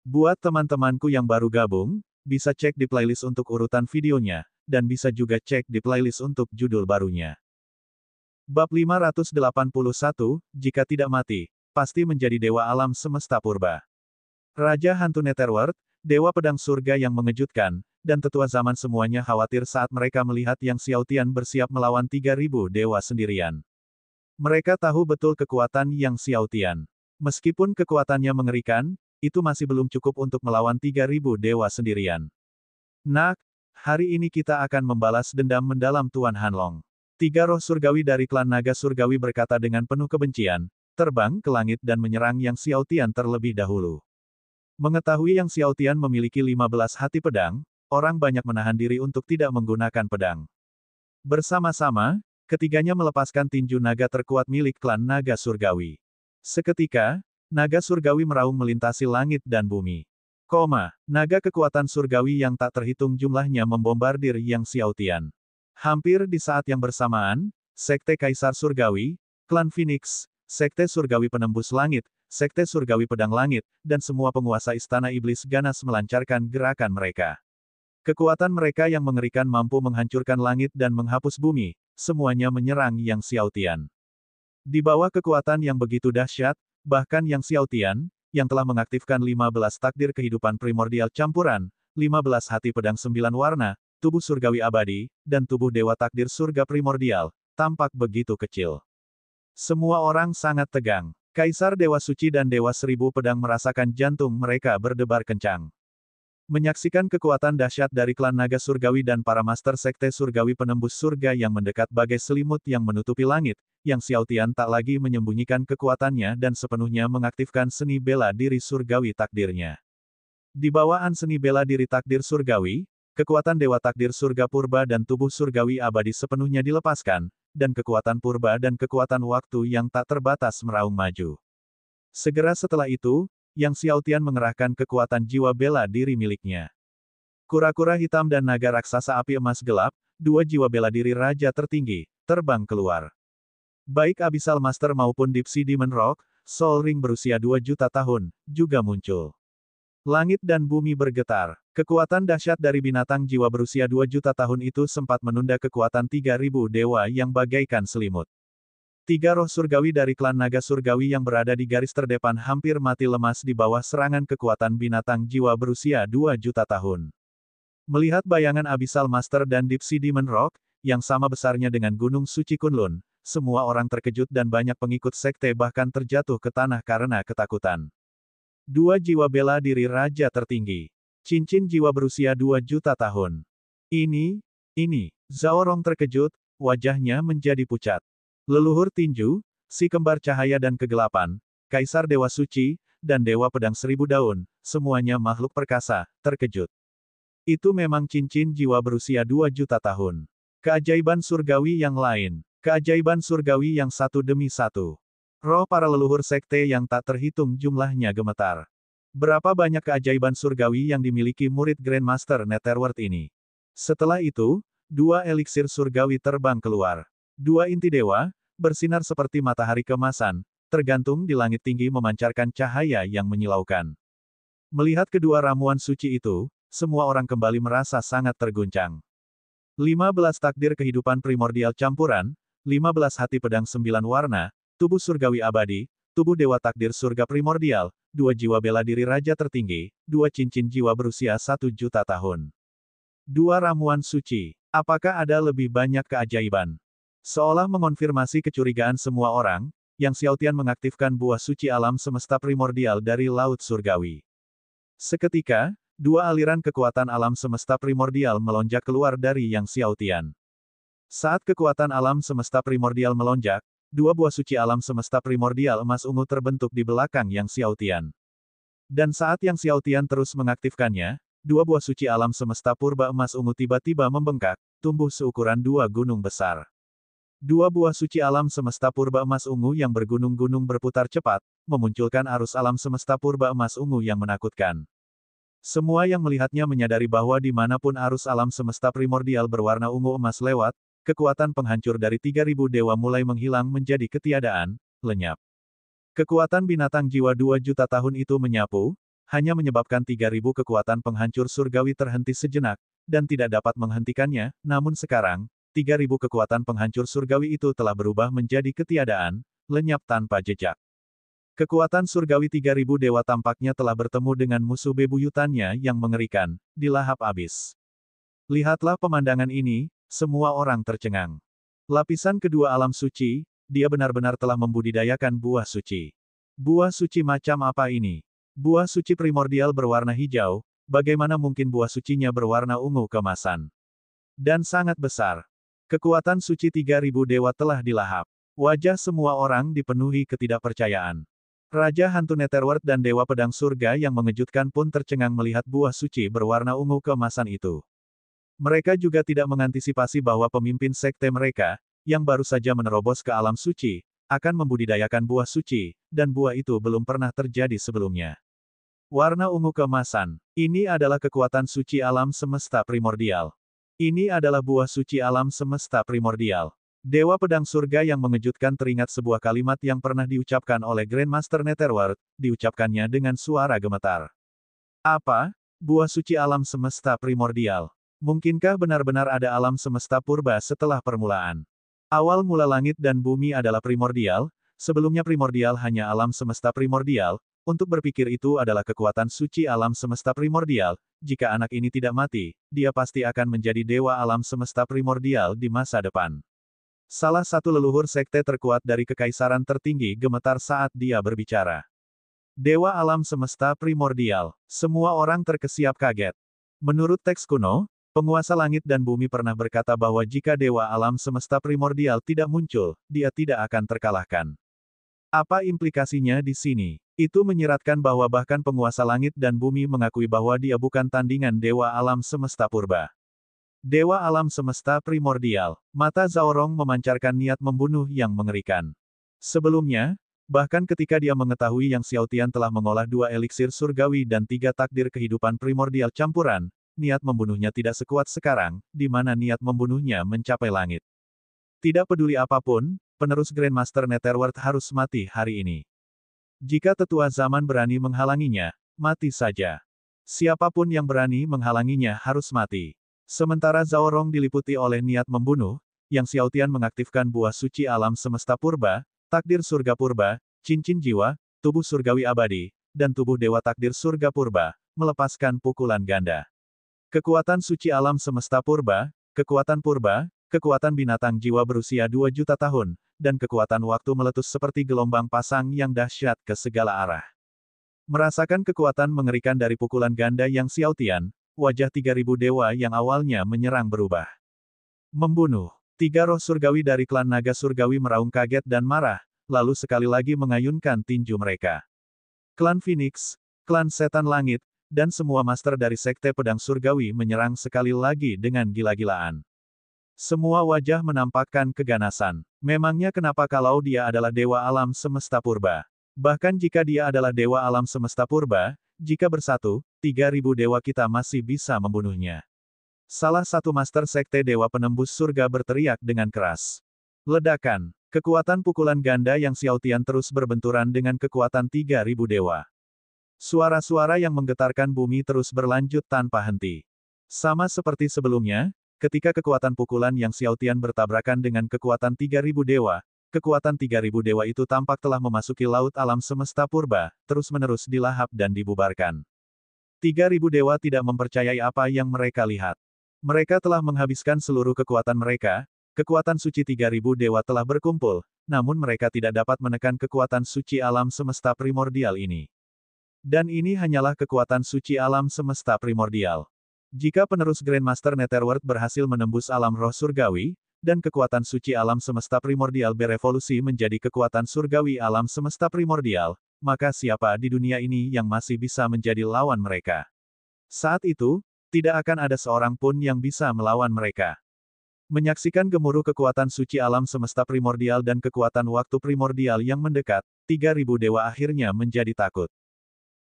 Buat teman-temanku yang baru gabung, bisa cek di playlist untuk urutan videonya, dan bisa juga cek di playlist untuk judul barunya. Bab 581, Jika Tidak Mati, Pasti Menjadi Dewa Alam Semesta Purba. Raja Hantu Netherworld, Dewa Pedang Surga yang mengejutkan, dan tetua zaman semuanya khawatir saat mereka melihat Yang Xiaotian bersiap melawan 3.000 dewa sendirian. Mereka tahu betul kekuatan Yang Xiaotian. Meskipun kekuatannya mengerikan, itu masih belum cukup untuk melawan 3.000 dewa sendirian. Nak, hari ini kita akan membalas dendam mendalam Tuan Hanlong. 3 roh surgawi dari klan naga surgawi berkata dengan penuh kebencian, terbang ke langit dan menyerang Yang Xiaotian terlebih dahulu. Mengetahui Yang Xiaotian memiliki 15 hati pedang, orang banyak menahan diri untuk tidak menggunakan pedang. Bersama-sama, ketiganya melepaskan tinju naga terkuat milik klan naga surgawi. Seketika, naga surgawi meraung melintasi langit dan bumi. Naga kekuatan surgawi yang tak terhitung jumlahnya membombardir Yang Xiaotian. Hampir di saat yang bersamaan, Sekte Kaisar Surgawi, Klan Phoenix, Sekte Surgawi Penembus Langit, Sekte Surgawi Pedang Langit, dan semua penguasa Istana Iblis ganas melancarkan gerakan mereka. Kekuatan mereka yang mengerikan mampu menghancurkan langit dan menghapus bumi, semuanya menyerang Yang Xiaotian. Di bawah kekuatan yang begitu dahsyat, bahkan Yang Xiaotian, yang telah mengaktifkan 15 takdir kehidupan primordial campuran, 15 hati pedang 9 warna, tubuh surgawi abadi, dan tubuh dewa takdir surga primordial, tampak begitu kecil. Semua orang sangat tegang. Kaisar Dewa Suci dan Dewa Seribu Pedang merasakan jantung mereka berdebar kencang. Menyaksikan kekuatan dahsyat dari klan naga surgawi dan para master sekte surgawi penembus surga yang mendekat bagai selimut yang menutupi langit, Yang Xiaotian tak lagi menyembunyikan kekuatannya dan sepenuhnya mengaktifkan seni bela diri surgawi takdirnya. Di bawaan seni bela diri takdir surgawi, kekuatan dewa takdir surga purba dan tubuh surgawi abadi sepenuhnya dilepaskan, dan kekuatan purba dan kekuatan waktu yang tak terbatas meraung maju. Segera setelah itu, Yang Xiaotian mengerahkan kekuatan jiwa bela diri miliknya. Kura-kura hitam dan naga raksasa api emas gelap, 2 jiwa bela diri raja tertinggi, terbang keluar. Baik Abyssal Master maupun Deep Sea Demon Rock, Soul Ring berusia 2 juta tahun, juga muncul. Langit dan bumi bergetar. Kekuatan dahsyat dari binatang jiwa berusia 2 juta tahun itu sempat menunda kekuatan 3.000 dewa yang bagaikan selimut. 3 roh surgawi dari klan naga surgawi yang berada di garis terdepan hampir mati lemas di bawah serangan kekuatan binatang jiwa berusia 2 juta tahun. Melihat bayangan Abyssal Master dan Deep Sea Demon Rock, yang sama besarnya dengan Gunung Suci Kunlun, semua orang terkejut dan banyak pengikut sekte bahkan terjatuh ke tanah karena ketakutan. 2 jiwa bela diri raja tertinggi. Cincin jiwa berusia 2 juta tahun. Ini. Zhao Rong terkejut, wajahnya menjadi pucat. Leluhur tinju, si kembar cahaya dan kegelapan, Kaisar Dewa Suci, dan Dewa Pedang Seribu Daun, semuanya makhluk perkasa, terkejut. Itu memang cincin jiwa berusia 2 juta tahun. Keajaiban surgawi yang lain. Keajaiban surgawi yang satu demi satu. Roh para leluhur sekte yang tak terhitung jumlahnya gemetar. Berapa banyak keajaiban surgawi yang dimiliki murid Grandmaster Netherworld ini. Setelah itu, 2 eliksir surgawi terbang keluar. 2 inti dewa, bersinar seperti matahari kemasan, tergantung di langit tinggi memancarkan cahaya yang menyilaukan. Melihat kedua ramuan suci itu, semua orang kembali merasa sangat terguncang. 15 takdir kehidupan primordial campuran, 15 hati pedang 9 warna, tubuh surgawi abadi, tubuh dewa takdir surga primordial, 2 jiwa bela diri raja tertinggi, 2 cincin jiwa berusia 1 juta tahun. 2 ramuan suci. Apakah ada lebih banyak keajaiban? Seolah mengonfirmasi kecurigaan semua orang, Yang Xiaotian mengaktifkan buah suci alam semesta primordial dari Laut Surgawi. Seketika, 2 aliran kekuatan alam semesta primordial melonjak keluar dari Yang Xiaotian. Saat kekuatan alam semesta primordial melonjak, 2 buah suci alam semesta primordial emas ungu terbentuk di belakang Yang Xiaotian. Dan saat Yang Xiaotian terus mengaktifkannya, 2 buah suci alam semesta purba emas ungu tiba-tiba membengkak, tumbuh seukuran 2 gunung besar. 2 buah suci alam semesta purba emas ungu yang bergunung-gunung berputar cepat, memunculkan arus alam semesta purba emas ungu yang menakutkan. Semua yang melihatnya menyadari bahwa dimanapun arus alam semesta primordial berwarna ungu emas lewat, kekuatan penghancur dari 3.000 dewa mulai menghilang menjadi ketiadaan, lenyap. Kekuatan binatang jiwa 2 juta tahun itu menyapu, hanya menyebabkan 3.000 kekuatan penghancur surgawi terhenti sejenak, dan tidak dapat menghentikannya, namun sekarang, 3.000 kekuatan penghancur surgawi itu telah berubah menjadi ketiadaan, lenyap tanpa jejak. Kekuatan surgawi 3.000 dewa tampaknya telah bertemu dengan musuh bebuyutannya yang mengerikan, dilahap habis. Lihatlah pemandangan ini, semua orang tercengang. Lapisan kedua alam suci, dia benar-benar telah membudidayakan buah suci. Buah suci macam apa ini? Buah suci primordial berwarna hijau, bagaimana mungkin buah sucinya berwarna ungu keemasan? Dan sangat besar. Kekuatan suci 3.000 dewa telah dilahap. Wajah semua orang dipenuhi ketidakpercayaan. Raja Hantu Netherworld dan Dewa Pedang Surga yang mengejutkan pun tercengang melihat buah suci berwarna ungu keemasan itu. Mereka juga tidak mengantisipasi bahwa pemimpin sekte mereka, yang baru saja menerobos ke alam suci, akan membudidayakan buah suci, dan buah itu belum pernah terjadi sebelumnya. Warna ungu keemasan. Ini adalah kekuatan suci alam semesta primordial. Ini adalah buah suci alam semesta primordial. Dewa Pedang Surga yang mengejutkan teringat sebuah kalimat yang pernah diucapkan oleh Grandmaster Netherworld, diucapkannya dengan suara gemetar. Apa? Buah suci alam semesta primordial. Mungkinkah benar-benar ada alam semesta purba setelah permulaan? Awal mula langit dan bumi adalah primordial, sebelumnya primordial hanya alam semesta primordial, untuk berpikir itu adalah kekuatan suci alam semesta primordial, jika anak ini tidak mati, dia pasti akan menjadi dewa alam semesta primordial di masa depan. Salah satu leluhur sekte terkuat dari kekaisaran tertinggi gemetar saat dia berbicara. Dewa alam semesta primordial. Semua orang terkesiap kaget. Menurut teks kuno, penguasa langit dan bumi pernah berkata bahwa jika dewa alam semesta primordial tidak muncul, dia tidak akan terkalahkan. Apa implikasinya di sini? Itu menyiratkan bahwa bahkan penguasa langit dan bumi mengakui bahwa dia bukan tandingan dewa alam semesta purba. Dewa alam semesta primordial. Mata Zaorong memancarkan niat membunuh yang mengerikan. Sebelumnya, bahkan ketika dia mengetahui Yang Xiaotian telah mengolah 2 eliksir surgawi dan 3 takdir kehidupan primordial campuran, niat membunuhnya tidak sekuat sekarang, di mana niat membunuhnya mencapai langit. Tidak peduli apapun, penerus Grandmaster Netherworld harus mati hari ini. Jika tetua zaman berani menghalanginya, mati saja. Siapapun yang berani menghalanginya harus mati. Sementara Zaorong diliputi oleh niat membunuh, Yang Xiaotian mengaktifkan buah suci alam semesta purba, takdir surga purba, cincin jiwa, tubuh surgawi abadi, dan tubuh dewa takdir surga purba, melepaskan pukulan ganda. Kekuatan suci alam semesta purba, kekuatan binatang jiwa berusia 2 juta tahun, dan kekuatan waktu meletus seperti gelombang pasang yang dahsyat ke segala arah. Merasakan kekuatan mengerikan dari pukulan ganda Yang Xiaotian, wajah 3.000 dewa yang awalnya menyerang berubah. Membunuh. 3 roh surgawi dari klan naga surgawi meraung kaget dan marah, lalu sekali lagi mengayunkan tinju mereka. Klan Phoenix, klan setan langit, dan semua master dari sekte pedang surgawi menyerang sekali lagi dengan gila-gilaan. Semua wajah menampakkan keganasan. Memangnya kenapa kalau dia adalah dewa alam semesta purba? Bahkan jika dia adalah dewa alam semesta purba, jika bersatu, 3.000 dewa kita masih bisa membunuhnya. Salah satu master sekte dewa penembus surga berteriak dengan keras. Ledakan. Kekuatan pukulan ganda Yang Xiaotian terus berbenturan dengan kekuatan 3.000 dewa. Suara-suara yang menggetarkan bumi terus berlanjut tanpa henti. Sama seperti sebelumnya, ketika kekuatan pukulan Yang Xiaotian bertabrakan dengan kekuatan 3.000 dewa, kekuatan 3.000 dewa itu tampak telah memasuki laut alam semesta purba, terus-menerus dilahap dan dibubarkan. 3.000 dewa tidak mempercayai apa yang mereka lihat. Mereka telah menghabiskan seluruh kekuatan mereka, kekuatan suci 3.000 dewa telah berkumpul, namun mereka tidak dapat menekan kekuatan suci alam semesta primordial ini. Dan ini hanyalah kekuatan suci alam semesta primordial. Jika penerus Grandmaster Netherworld berhasil menembus alam roh surgawi, dan kekuatan suci alam semesta primordial berevolusi menjadi kekuatan surgawi alam semesta primordial, maka siapa di dunia ini yang masih bisa menjadi lawan mereka? Saat itu, tidak akan ada seorang pun yang bisa melawan mereka. Menyaksikan gemuruh kekuatan suci alam semesta primordial dan kekuatan waktu primordial yang mendekat, 3.000 dewa akhirnya menjadi takut.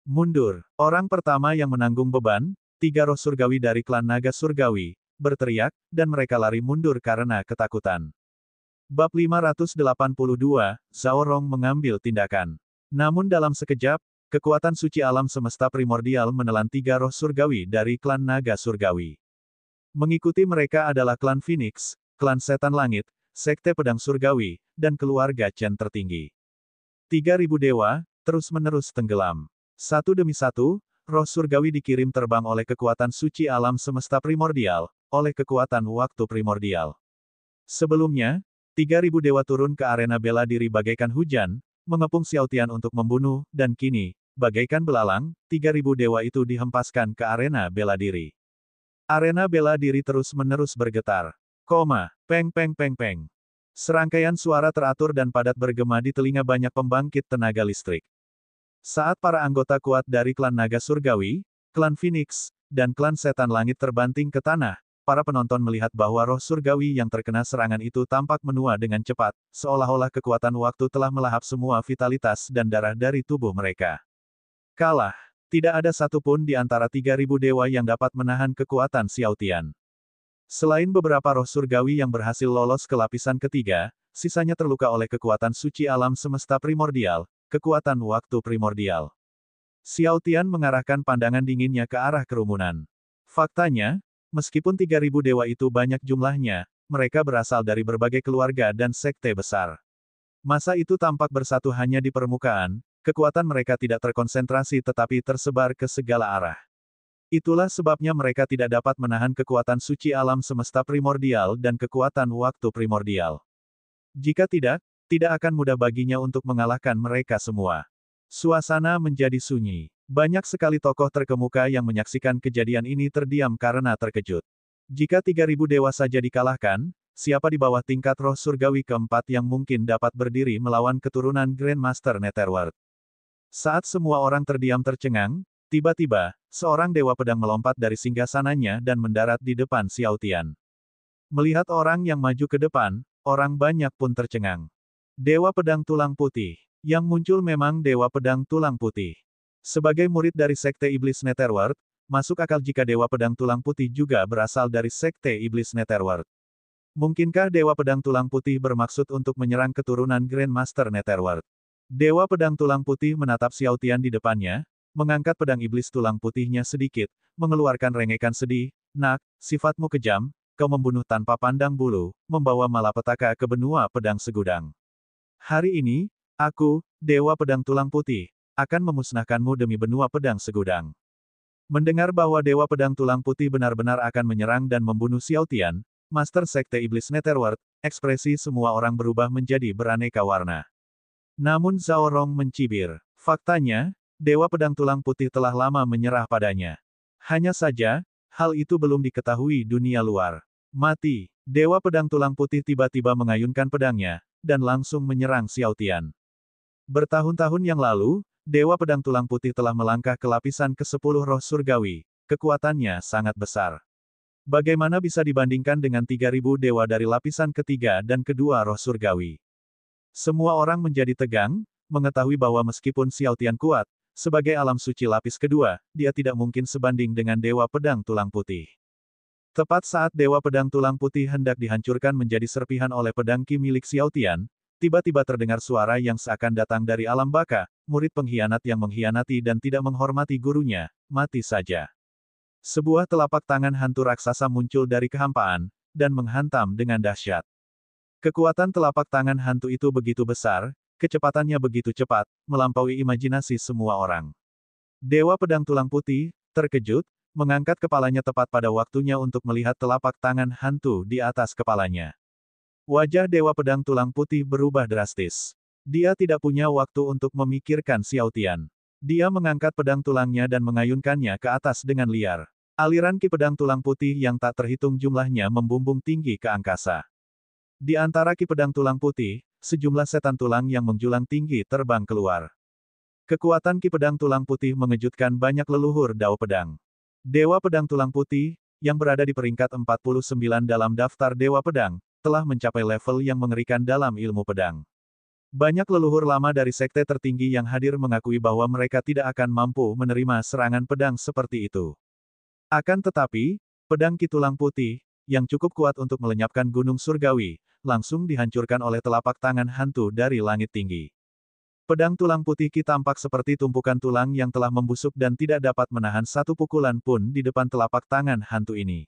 Mundur. Orang pertama yang menanggung beban, 3 roh surgawi dari klan naga surgawi, berteriak, dan mereka lari mundur karena ketakutan. Bab 582, Zaorong mengambil tindakan. Namun dalam sekejap, kekuatan suci alam semesta primordial menelan 3 roh surgawi dari klan naga surgawi. Mengikuti mereka adalah klan Phoenix, klan setan langit, sekte pedang surgawi, dan keluarga Chen tertinggi. 3.000 dewa, terus-menerus tenggelam. Satu demi satu, roh surgawi dikirim terbang oleh kekuatan suci alam semesta primordial, oleh kekuatan waktu primordial. Sebelumnya, 3.000 dewa turun ke arena bela diri bagaikan hujan, mengepung Xiao Tian untuk membunuh, dan kini, bagaikan belalang, 3.000 dewa itu dihempaskan ke arena bela diri. Arena bela diri terus-menerus bergetar. Peng peng peng peng. Serangkaian suara teratur dan padat bergema di telinga banyak pembangkit tenaga listrik. Saat para anggota kuat dari klan naga surgawi, klan Phoenix, dan klan setan langit terbanting ke tanah, para penonton melihat bahwa roh surgawi yang terkena serangan itu tampak menua dengan cepat, seolah-olah kekuatan waktu telah melahap semua vitalitas dan darah dari tubuh mereka. Kalah. Tidak ada satupun di antara 3.000 dewa yang dapat menahan kekuatan Xiao Tian. Selain beberapa roh surgawi yang berhasil lolos ke lapisan ketiga, sisanya terluka oleh kekuatan suci alam semesta primordial, kekuatan waktu primordial. Xiao Tian mengarahkan pandangan dinginnya ke arah kerumunan. Faktanya, meskipun 3.000 dewa itu banyak jumlahnya, mereka berasal dari berbagai keluarga dan sekte besar. Masa itu tampak bersatu hanya di permukaan, kekuatan mereka tidak terkonsentrasi tetapi tersebar ke segala arah. Itulah sebabnya mereka tidak dapat menahan kekuatan suci alam semesta primordial dan kekuatan waktu primordial. Jika tidak akan mudah baginya untuk mengalahkan mereka semua. Suasana menjadi sunyi. Banyak sekali tokoh terkemuka yang menyaksikan kejadian ini terdiam karena terkejut. Jika 3.000 dewa saja dikalahkan, siapa di bawah tingkat roh surgawi keempat yang mungkin dapat berdiri melawan keturunan Grandmaster Netherworld? Saat semua orang terdiam tercengang, tiba-tiba, seorang dewa pedang melompat dari singgasananya dan mendarat di depan Xiao Tian. Melihat orang yang maju ke depan, orang banyak pun tercengang. Dewa pedang tulang putih. Yang muncul memang dewa pedang tulang putih. Sebagai murid dari sekte iblis Netherworld, masuk akal jika dewa pedang tulang putih juga berasal dari sekte iblis Netherworld. Mungkinkah dewa pedang tulang putih bermaksud untuk menyerang keturunan Grandmaster Netherworld? Dewa pedang tulang putih menatap Xiao Tian di depannya, mengangkat pedang iblis tulang putihnya sedikit, mengeluarkan rengekan sedih. Nak, sifatmu kejam, kau membunuh tanpa pandang bulu, membawa malapetaka ke benua pedang segudang. Hari ini, aku, dewa pedang tulang putih, akan memusnahkanmu demi benua pedang segudang. Mendengar bahwa dewa pedang tulang putih benar-benar akan menyerang dan membunuh Xiao Tian, Master Sekte Iblis Netherworld, ekspresi semua orang berubah menjadi beraneka warna. Namun Zhao Rong mencibir. Faktanya, dewa pedang tulang putih telah lama menyerah padanya. Hanya saja, hal itu belum diketahui dunia luar. Mati. Dewa pedang tulang putih tiba-tiba mengayunkan pedangnya, dan langsung menyerang Xiao Tian. Bertahun-tahun yang lalu, Dewa Pedang Tulang Putih telah melangkah ke lapisan ke-10 roh surgawi. Kekuatannya sangat besar. Bagaimana bisa dibandingkan dengan 3.000 dewa dari lapisan ketiga dan kedua roh surgawi? Semua orang menjadi tegang, mengetahui bahwa meskipun Xiao Tian kuat, sebagai alam suci lapis kedua, dia tidak mungkin sebanding dengan Dewa Pedang Tulang Putih. Tepat saat Dewa Pedang Tulang Putih hendak dihancurkan menjadi serpihan oleh pedang Qi milik Xiao Tian, tiba-tiba terdengar suara yang seakan datang dari alam baka, murid pengkhianat yang mengkhianati dan tidak menghormati gurunya, mati saja. Sebuah telapak tangan hantu raksasa muncul dari kehampaan, dan menghantam dengan dahsyat. Kekuatan telapak tangan hantu itu begitu besar, kecepatannya begitu cepat, melampaui imajinasi semua orang. Dewa Pedang Tulang Putih, terkejut, mengangkat kepalanya tepat pada waktunya untuk melihat telapak tangan hantu di atas kepalanya. Wajah Dewa Pedang Tulang Putih berubah drastis. Dia tidak punya waktu untuk memikirkan Xiao Tian. Dia mengangkat pedang tulangnya dan mengayunkannya ke atas dengan liar. Aliran Ki pedang tulang putih yang tak terhitung jumlahnya membumbung tinggi ke angkasa. Di antara Ki pedang tulang putih, sejumlah setan tulang yang menjulang tinggi terbang keluar. Kekuatan Ki pedang tulang putih mengejutkan banyak leluhur Dao Pedang. Dewa Pedang Tulang Putih, yang berada di peringkat 49 dalam daftar Dewa Pedang, telah mencapai level yang mengerikan dalam ilmu pedang. Banyak leluhur lama dari sekte tertinggi yang hadir mengakui bahwa mereka tidak akan mampu menerima serangan pedang seperti itu. Akan tetapi, pedang Ki Tulang Putih, yang cukup kuat untuk melenyapkan gunung surgawi, langsung dihancurkan oleh telapak tangan hantu dari langit tinggi. Pedang tulang putih Ki tampak seperti tumpukan tulang yang telah membusuk dan tidak dapat menahan satu pukulan pun di depan telapak tangan hantu ini.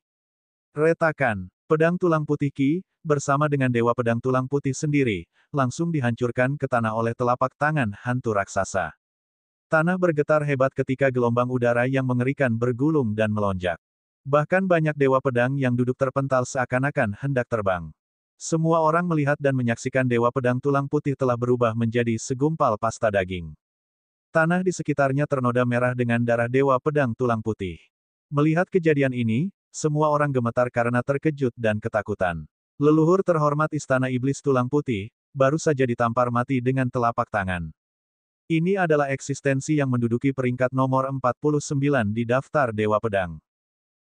Retakan, pedang tulang putih Ki, bersama dengan Dewa Pedang Tulang Putih sendiri, langsung dihancurkan ke tanah oleh telapak tangan hantu raksasa. Tanah bergetar hebat ketika gelombang udara yang mengerikan bergulung dan melonjak. Bahkan banyak Dewa Pedang yang duduk terpental seakan-akan hendak terbang. Semua orang melihat dan menyaksikan Dewa Pedang Tulang Putih telah berubah menjadi segumpal pasta daging. Tanah di sekitarnya ternoda merah dengan darah Dewa Pedang Tulang Putih. Melihat kejadian ini, semua orang gemetar karena terkejut dan ketakutan. Leluhur terhormat Istana Iblis Tulang Putih, baru saja ditampar mati dengan telapak tangan. Ini adalah eksistensi yang menduduki peringkat nomor 49 di daftar Dewa Pedang.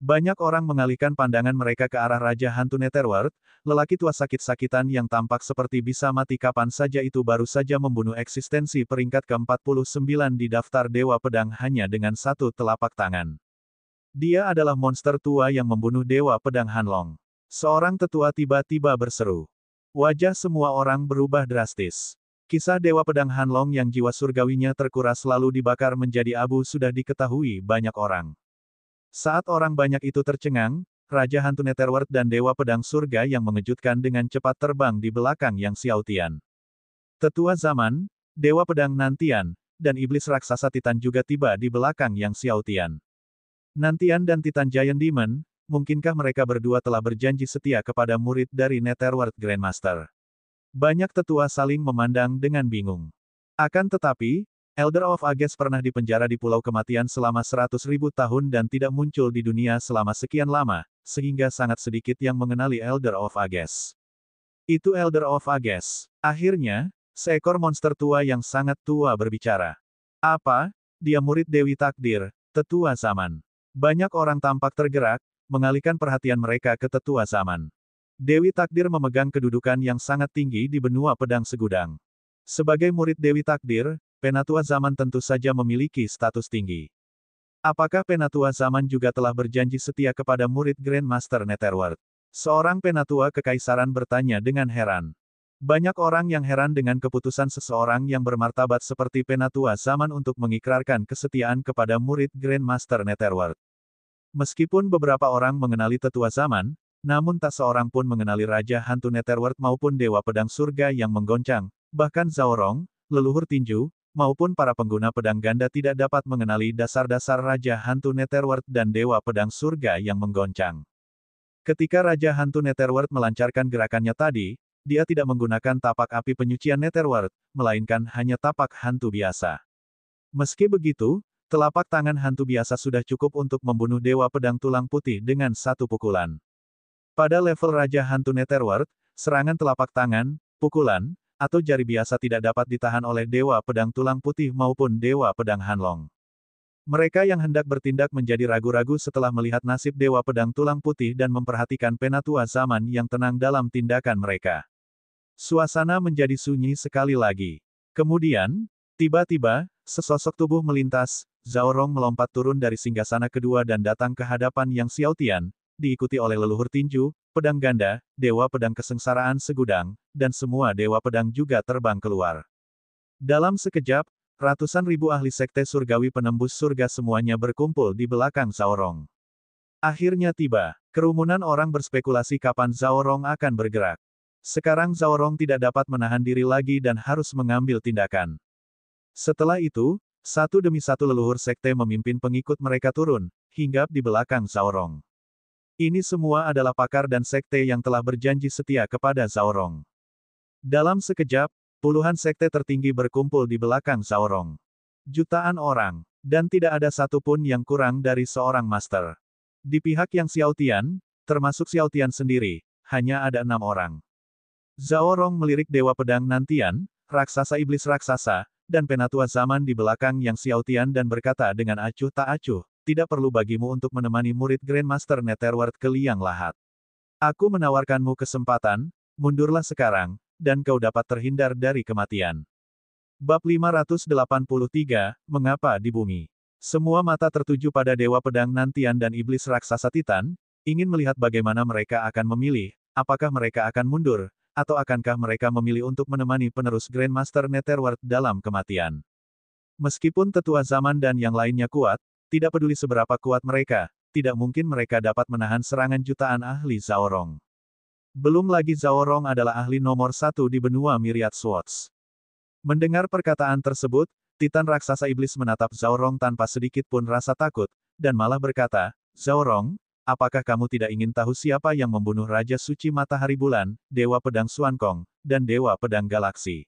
Banyak orang mengalihkan pandangan mereka ke arah Raja Hantu Netherworld, lelaki tua sakit-sakitan yang tampak seperti bisa mati kapan saja itu baru saja membunuh eksistensi peringkat ke-49 di daftar Dewa Pedang hanya dengan satu telapak tangan. Dia adalah monster tua yang membunuh Dewa Pedang Hanlong. Seorang tetua tiba-tiba berseru. Wajah semua orang berubah drastis. Kisah Dewa Pedang Hanlong yang jiwa surgawinya terkuras lalu dibakar menjadi abu sudah diketahui banyak orang. Saat orang banyak itu tercengang, Raja Hantu Netherworld dan Dewa Pedang Surga yang mengejutkan dengan cepat terbang di belakang Yang Xiaotian. Tetua Zaman, Dewa Pedang Nantian, dan Iblis Raksasa Titan juga tiba di belakang Yang Xiaotian. Nantian dan Titan Giant Demon, mungkinkah mereka berdua telah berjanji setia kepada murid dari Netherworld Grandmaster? Banyak tetua saling memandang dengan bingung. Akan tetapi, Elder of Ages pernah dipenjara di Pulau Kematian selama 100.000 tahun dan tidak muncul di dunia selama sekian lama, sehingga sangat sedikit yang mengenali Elder of Ages. Itu Elder of Ages. Akhirnya, seekor monster tua yang sangat tua berbicara. Apa? Dia murid Dewi Takdir, Tetua Zaman. Banyak orang tampak tergerak, mengalihkan perhatian mereka ke Tetua Zaman. Dewi Takdir memegang kedudukan yang sangat tinggi di benua pedang segudang. Sebagai murid Dewi Takdir, Penatua Zaman tentu saja memiliki status tinggi. Apakah Penatua Zaman juga telah berjanji setia kepada murid Grandmaster Netherworld? Seorang Penatua Kekaisaran bertanya dengan heran. Banyak orang yang heran dengan keputusan seseorang yang bermartabat seperti Penatua Zaman untuk mengikrarkan kesetiaan kepada murid Grandmaster Netherworld. Meskipun beberapa orang mengenali Tetua Zaman, namun tak seorang pun mengenali Raja Hantu Netherworld maupun Dewa Pedang Surga yang menggoncang, bahkan Zaorong, leluhur tinju, maupun para pengguna pedang ganda tidak dapat mengenali dasar-dasar Raja Hantu Netherworld dan Dewa Pedang Surga yang menggoncang. Ketika Raja Hantu Netherworld melancarkan gerakannya tadi, dia tidak menggunakan tapak api penyucian Netherworld, melainkan hanya tapak hantu biasa. Meski begitu, telapak tangan hantu biasa sudah cukup untuk membunuh Dewa Pedang Tulang Putih dengan satu pukulan. Pada level Raja Hantu Netherworld, serangan telapak tangan, pukulan, atau jari biasa tidak dapat ditahan oleh Dewa Pedang Tulang Putih maupun Dewa Pedang Hanlong. Mereka yang hendak bertindak menjadi ragu-ragu setelah melihat nasib Dewa Pedang Tulang Putih dan memperhatikan Penatua Zaman yang tenang dalam tindakan mereka. Suasana menjadi sunyi sekali lagi. Kemudian, tiba-tiba, sesosok tubuh melintas, Zaorong melompat turun dari singgasana kedua dan datang ke hadapan Yang Xiaotian, diikuti oleh leluhur tinju, pedang ganda, Dewa Pedang Kesengsaraan Segudang, dan semua Dewa Pedang juga terbang keluar. Dalam sekejap, ratusan ribu ahli sekte surgawi penembus surga semuanya berkumpul di belakang Zaorong. Akhirnya tiba, kerumunan orang berspekulasi kapan Zaorong akan bergerak. Sekarang Zaorong tidak dapat menahan diri lagi dan harus mengambil tindakan. Setelah itu, satu demi satu leluhur sekte memimpin pengikut mereka turun, hinggap di belakang Zaorong. Ini semua adalah pakar dan sekte yang telah berjanji setia kepada Zaorong. Dalam sekejap, puluhan sekte tertinggi berkumpul di belakang Zaorong. Jutaan orang, dan tidak ada satupun yang kurang dari seorang master. Di pihak Yang Xiaotian, termasuk Xiaotian sendiri, hanya ada 6 orang. Zaorong melirik Dewa Pedang Nantian, Raksasa Iblis Raksasa, dan Penatua Zaman di belakang Yang Xiaotian dan berkata dengan acuh tak acuh, tidak perlu bagimu untuk menemani murid Grandmaster Netherworld ke liang lahat. Aku menawarkanmu kesempatan, mundurlah sekarang, dan kau dapat terhindar dari kematian. Bab 583, Mengapa di Bumi? Semua mata tertuju pada Dewa Pedang Nantian dan Iblis Raksasa Titan, ingin melihat bagaimana mereka akan memilih, apakah mereka akan mundur, atau akankah mereka memilih untuk menemani penerus Grandmaster Netherworld dalam kematian? Meskipun tetua zaman dan yang lainnya kuat, tidak peduli seberapa kuat mereka, tidak mungkin mereka dapat menahan serangan jutaan ahli Zaorong. Belum lagi Zaorong adalah ahli nomor satu di benua Myriad Swords. Mendengar perkataan tersebut, Titan raksasa iblis menatap Zaorong tanpa sedikit pun rasa takut, dan malah berkata, Zaorong, apakah kamu tidak ingin tahu siapa yang membunuh Raja Suci Matahari Bulan, Dewa Pedang Xuankong, dan Dewa Pedang Galaksi?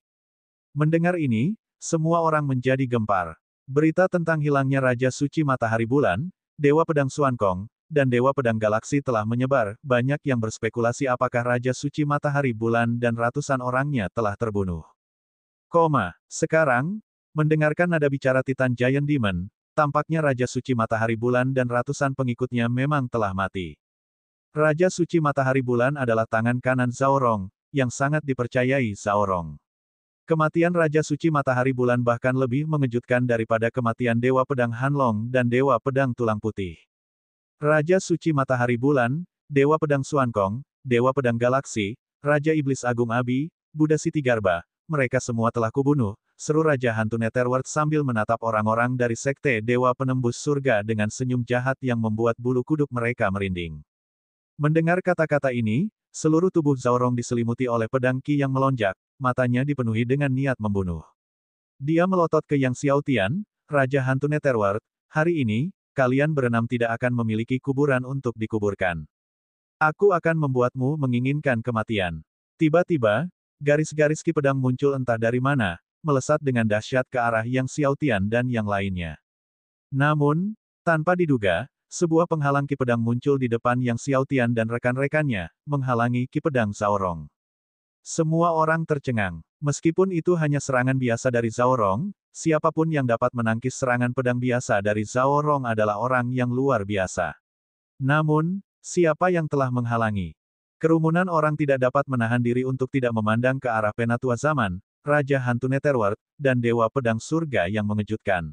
Mendengar ini, semua orang menjadi gempar. Berita tentang hilangnya Raja Suci Matahari Bulan, Dewa Pedang Xuankong, dan Dewa Pedang Galaksi telah menyebar, banyak yang berspekulasi apakah Raja Suci Matahari Bulan dan ratusan orangnya telah terbunuh. Sekarang, mendengarkan nada bicara Titan Giant Demon, tampaknya Raja Suci Matahari Bulan dan ratusan pengikutnya memang telah mati. Raja Suci Matahari Bulan adalah tangan kanan Zaorong, yang sangat dipercayai Zaorong. Kematian Raja Suci Matahari Bulan bahkan lebih mengejutkan daripada kematian Dewa Pedang Hanlong dan Dewa Pedang Tulang Putih. Raja Suci Matahari Bulan, Dewa Pedang Xuankong, Dewa Pedang Galaksi, Raja Iblis Agung Abi, Buddha Siti Garba, mereka semua telah kubunuh, seru Raja Hantu Netherworld sambil menatap orang-orang dari Sekte Dewa Penembus Surga dengan senyum jahat yang membuat bulu kuduk mereka merinding. Mendengar kata-kata ini, seluruh tubuh Zaorong diselimuti oleh pedang Qi yang melonjak, matanya dipenuhi dengan niat membunuh. Dia melotot ke Yang Xiaotian, Raja Hantu Netherworld, hari ini, kalian berenam tidak akan memiliki kuburan untuk dikuburkan. Aku akan membuatmu menginginkan kematian. Tiba-tiba, garis-garis Qi pedang muncul entah dari mana, melesat dengan dahsyat ke arah Yang Xiaotian dan yang lainnya. Namun, tanpa diduga, sebuah penghalang Qi pedang muncul di depan Yang Xiaotian dan rekan-rekannya, menghalangi Qi pedang Zaorong. Semua orang tercengang. Meskipun itu hanya serangan biasa dari Zaorong, siapapun yang dapat menangkis serangan pedang biasa dari Zaorong adalah orang yang luar biasa. Namun, siapa yang telah menghalangi? Kerumunan orang tidak dapat menahan diri untuk tidak memandang ke arah Penatua Zaman, Raja Hantu Netherworld, dan Dewa Pedang Surga yang mengejutkan.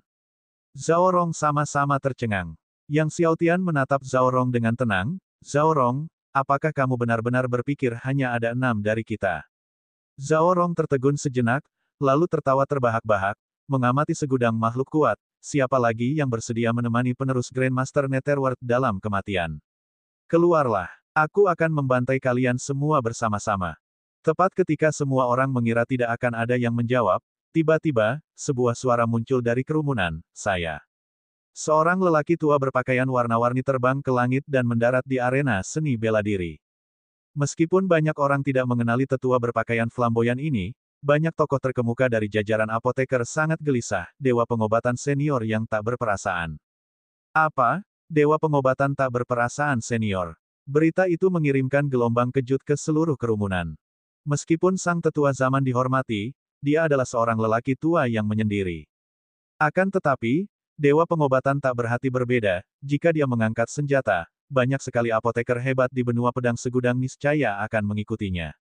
Zaorong sama-sama tercengang. Yang Xiaotian menatap Zaorong dengan tenang, Zaorong, apakah kamu benar-benar berpikir hanya ada 6 dari kita? Zaorong tertegun sejenak, lalu tertawa terbahak-bahak, mengamati segudang makhluk kuat, siapa lagi yang bersedia menemani penerus Grandmaster Netherworld dalam kematian? Keluarlah, aku akan membantai kalian semua bersama-sama. Tepat ketika semua orang mengira tidak akan ada yang menjawab, tiba-tiba, sebuah suara muncul dari kerumunan, saya. Seorang lelaki tua berpakaian warna-warni terbang ke langit dan mendarat di arena seni bela diri. Meskipun banyak orang tidak mengenali tetua berpakaian flamboyan ini, banyak tokoh terkemuka dari jajaran apoteker sangat gelisah, dewa pengobatan senior yang tak berperasaan. Apa? Dewa pengobatan tak berperasaan senior. Berita itu mengirimkan gelombang kejut ke seluruh kerumunan. Meskipun sang tetua zaman dihormati, dia adalah seorang lelaki tua yang menyendiri. Akan tetapi, Dewa pengobatan tak berhati berbeda, jika dia mengangkat senjata, banyak sekali apoteker hebat di benua pedang segudang niscaya akan mengikutinya.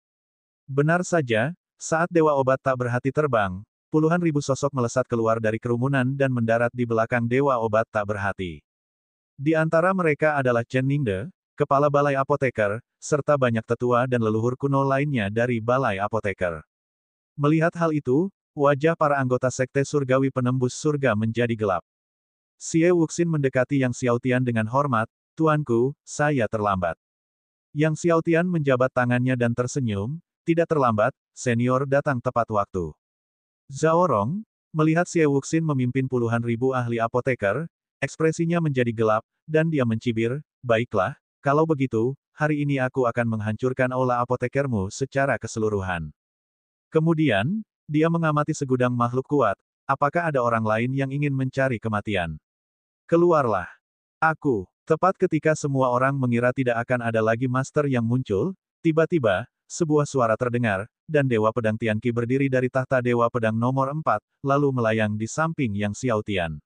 Benar saja, saat Dewa Obat tak berhati terbang, puluhan ribu sosok melesat keluar dari kerumunan dan mendarat di belakang Dewa Obat tak berhati. Di antara mereka adalah Chen Ningde, kepala balai apoteker, serta banyak tetua dan leluhur kuno lainnya dari balai apoteker. Melihat hal itu, wajah para anggota Sekte Surgawi Penembus Surga menjadi gelap. Xie Wuxin mendekati Yang Xiaotian dengan hormat, Tuanku, saya terlambat. Yang Xiaotian menjabat tangannya dan tersenyum, tidak terlambat, senior datang tepat waktu. Zaorong, melihat Xie Wuxin memimpin puluhan ribu ahli apoteker, ekspresinya menjadi gelap, dan dia mencibir, baiklah, kalau begitu, hari ini aku akan menghancurkan aula apotekermu secara keseluruhan. Kemudian, dia mengamati segudang makhluk kuat, apakah ada orang lain yang ingin mencari kematian? Keluarlah. Aku. Tepat ketika semua orang mengira tidak akan ada lagi master yang muncul, tiba-tiba, sebuah suara terdengar, dan Dewa Pedang Tianqi berdiri dari tahta Dewa Pedang nomor 4, lalu melayang di samping Yang Xiaotian.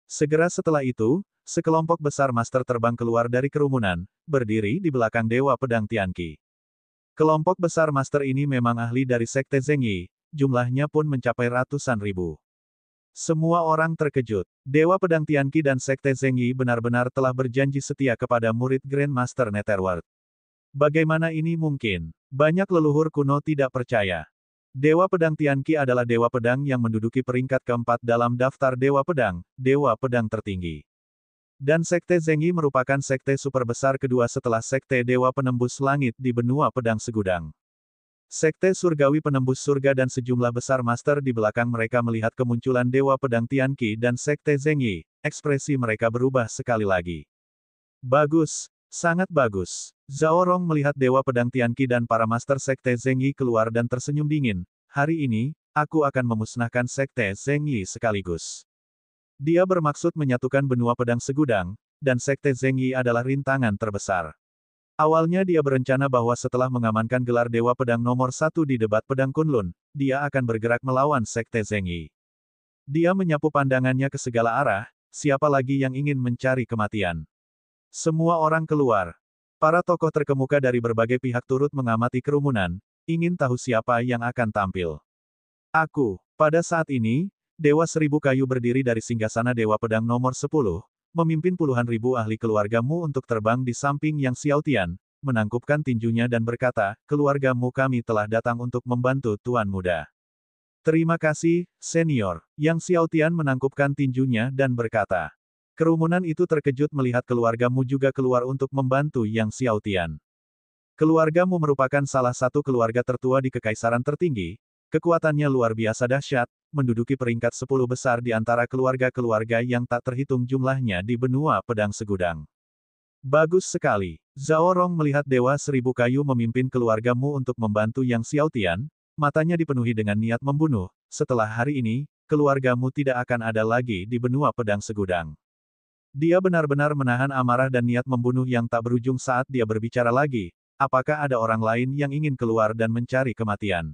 Segera setelah itu, sekelompok besar master terbang keluar dari kerumunan, berdiri di belakang Dewa Pedang Tianqi. Kelompok besar master ini memang ahli dari Sekte Zhengyi, jumlahnya pun mencapai ratusan ribu. Semua orang terkejut. Dewa Pedang Tianqi dan Sekte Zhengyi benar-benar telah berjanji setia kepada murid Grandmaster Netherworld. Bagaimana ini mungkin? Banyak leluhur kuno tidak percaya. Dewa Pedang Tianqi adalah Dewa Pedang yang menduduki peringkat keempat dalam daftar Dewa Pedang tertinggi. Dan Sekte Zengyi merupakan sekte super besar kedua setelah Sekte Dewa Penembus Langit di benua Pedang Segudang. Sekte Surgawi Penembus Surga dan sejumlah besar master di belakang mereka melihat kemunculan Dewa Pedang Tianqi dan Sekte Zengyi, ekspresi mereka berubah sekali lagi. Bagus, sangat bagus. Zhao Rong melihat Dewa Pedang Tianqi dan para master Sekte Zengyi keluar dan tersenyum dingin. Hari ini, aku akan memusnahkan Sekte Zengyi sekaligus. Dia bermaksud menyatukan benua Pedang Segudang, dan Sekte Zengyi adalah rintangan terbesar. Awalnya dia berencana bahwa setelah mengamankan gelar Dewa Pedang nomor 1 di debat Pedang Kunlun, dia akan bergerak melawan Sekte Zengyi. Dia menyapu pandangannya ke segala arah, siapa lagi yang ingin mencari kematian. Semua orang keluar. Para tokoh terkemuka dari berbagai pihak turut mengamati kerumunan, ingin tahu siapa yang akan tampil. Aku, pada saat ini, Dewa Seribu Kayu berdiri dari singgasana Dewa Pedang nomor 10, memimpin puluhan ribu ahli keluargamu untuk terbang di samping Yang Xiaotian, menangkupkan tinjunya dan berkata, keluargamu kami telah datang untuk membantu Tuan Muda. Terima kasih, senior. Yang Xiaotian menangkupkan tinjunya dan berkata. Kerumunan itu terkejut melihat keluargamu juga keluar untuk membantu Yang Xiaotian. Keluargamu merupakan salah satu keluarga tertua di kekaisaran tertinggi, kekuatannya luar biasa dahsyat, menduduki peringkat 10 besar di antara keluarga-keluarga yang tak terhitung jumlahnya di benua Pedang Segudang. Bagus sekali. Zhao Rong melihat Dewa Seribu Kayu memimpin keluargamu untuk membantu Yang Xiaotian, matanya dipenuhi dengan niat membunuh. Setelah hari ini, keluargamu tidak akan ada lagi di benua Pedang Segudang. Dia benar-benar menahan amarah dan niat membunuh yang tak berujung saat dia berbicara lagi. Apakah ada orang lain yang ingin keluar dan mencari kematian?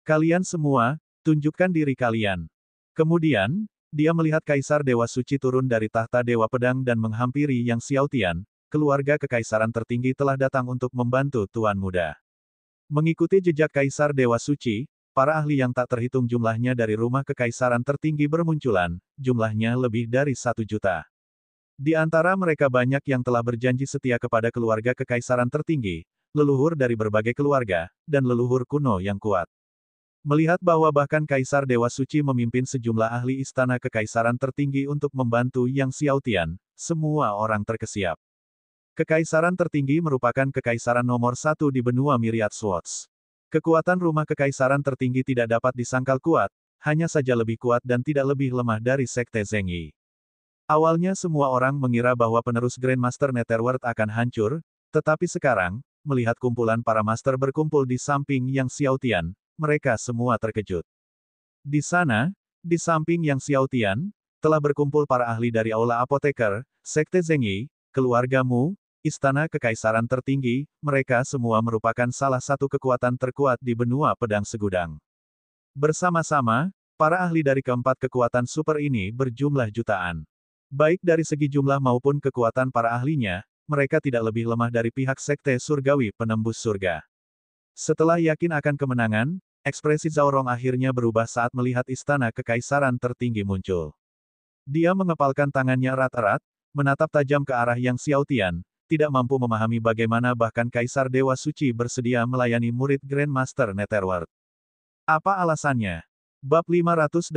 Kalian semua, tunjukkan diri kalian. Kemudian, dia melihat Kaisar Dewa Suci turun dari tahta Dewa Pedang dan menghampiri Yang Xiaotian, keluarga kekaisaran tertinggi telah datang untuk membantu Tuan Muda. Mengikuti jejak Kaisar Dewa Suci, para ahli yang tak terhitung jumlahnya dari rumah kekaisaran tertinggi bermunculan, jumlahnya lebih dari 1 juta. Di antara mereka banyak yang telah berjanji setia kepada keluarga kekaisaran tertinggi, leluhur dari berbagai keluarga, dan leluhur kuno yang kuat. Melihat bahwa bahkan Kaisar Dewa Suci memimpin sejumlah ahli istana kekaisaran tertinggi untuk membantu Yang Xiaotian, semua orang terkesiap. Kekaisaran tertinggi merupakan kekaisaran nomor 1 di benua Myriad Swords. Kekuatan rumah kekaisaran tertinggi tidak dapat disangkal kuat, hanya saja lebih kuat dan tidak lebih lemah dari Sekte Zengyi. Awalnya semua orang mengira bahwa penerus Grandmaster Netherworld akan hancur, tetapi sekarang, melihat kumpulan para master berkumpul di samping Yang Xiaotian, mereka semua terkejut. Di sana, di samping Yang Xiaotian, telah berkumpul para ahli dari Aula Apoteker, Sekte Zengyi, keluargamu, Istana Kekaisaran Tertinggi, mereka semua merupakan salah satu kekuatan terkuat di benua Pedang Segudang. Bersama-sama, para ahli dari keempat kekuatan super ini berjumlah jutaan. Baik dari segi jumlah maupun kekuatan para ahlinya, mereka tidak lebih lemah dari pihak Sekte Surgawi Penembus Surga. Setelah yakin akan kemenangan, ekspresi Zhao Rong akhirnya berubah saat melihat istana kekaisaran tertinggi muncul. Dia mengepalkan tangannya erat-erat, menatap tajam ke arah Yang Xiaotian, tidak mampu memahami bagaimana bahkan Kaisar Dewa Suci bersedia melayani murid Grandmaster Netherworld. Apa alasannya? Bab 584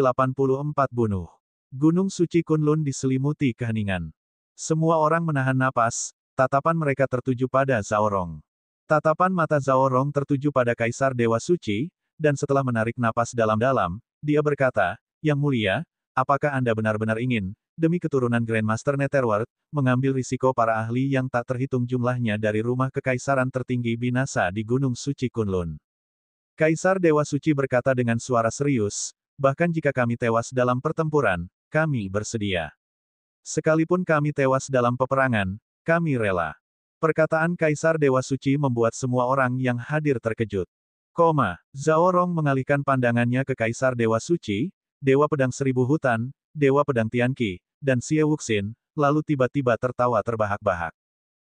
Bunuh. Gunung Suci Kunlun diselimuti keheningan. Semua orang menahan napas, tatapan mereka tertuju pada Zhao Rong. Tatapan mata Zhao Rong tertuju pada Kaisar Dewa Suci, dan setelah menarik napas dalam-dalam, dia berkata, Yang Mulia, apakah Anda benar-benar ingin, demi keturunan Grandmaster Netherworld, mengambil risiko para ahli yang tak terhitung jumlahnya dari rumah kekaisaran tertinggi binasa di Gunung Suci Kunlun? Kaisar Dewa Suci berkata dengan suara serius, bahkan jika kami tewas dalam pertempuran, kami bersedia. Sekalipun kami tewas dalam peperangan, kami rela. Perkataan Kaisar Dewa Suci membuat semua orang yang hadir terkejut. Zhao Rong mengalihkan pandangannya ke Kaisar Dewa Suci, Dewa Pedang Seribu Hutan, Dewa Pedang Tianqi, dan Xie Wuxin, lalu tiba-tiba tertawa terbahak-bahak.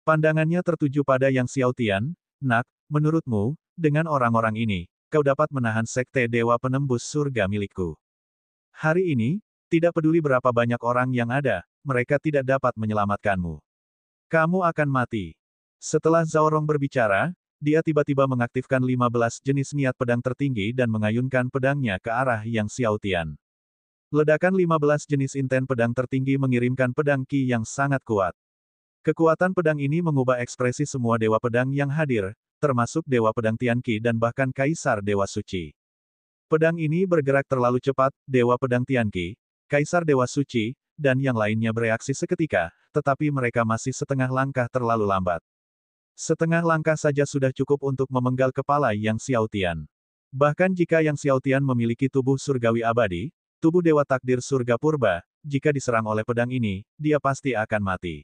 Pandangannya tertuju pada Yang Xiaotian, Nak, menurutmu, dengan orang-orang ini, kau dapat menahan Sekte Dewa Penembus Surga milikku. Hari ini, tidak peduli berapa banyak orang yang ada, mereka tidak dapat menyelamatkanmu. Kamu akan mati. Setelah Zhao Rong berbicara, dia tiba-tiba mengaktifkan 15 jenis niat pedang tertinggi dan mengayunkan pedangnya ke arah Yang Xiaotian. Ledakan 15 jenis inten pedang tertinggi mengirimkan pedang Qi yang sangat kuat. Kekuatan pedang ini mengubah ekspresi semua dewa pedang yang hadir, termasuk Dewa Pedang Tianqi dan bahkan Kaisar Dewa Suci. Pedang ini bergerak terlalu cepat, Dewa Pedang Tianqi, Kaisar Dewa Suci, dan yang lainnya bereaksi seketika, tetapi mereka masih setengah langkah terlalu lambat. Setengah langkah saja sudah cukup untuk memenggal kepala Yang Xiaotian. Bahkan jika Yang Xiaotian memiliki tubuh surgawi abadi, tubuh Dewa Takdir Surga Purba, jika diserang oleh pedang ini, dia pasti akan mati.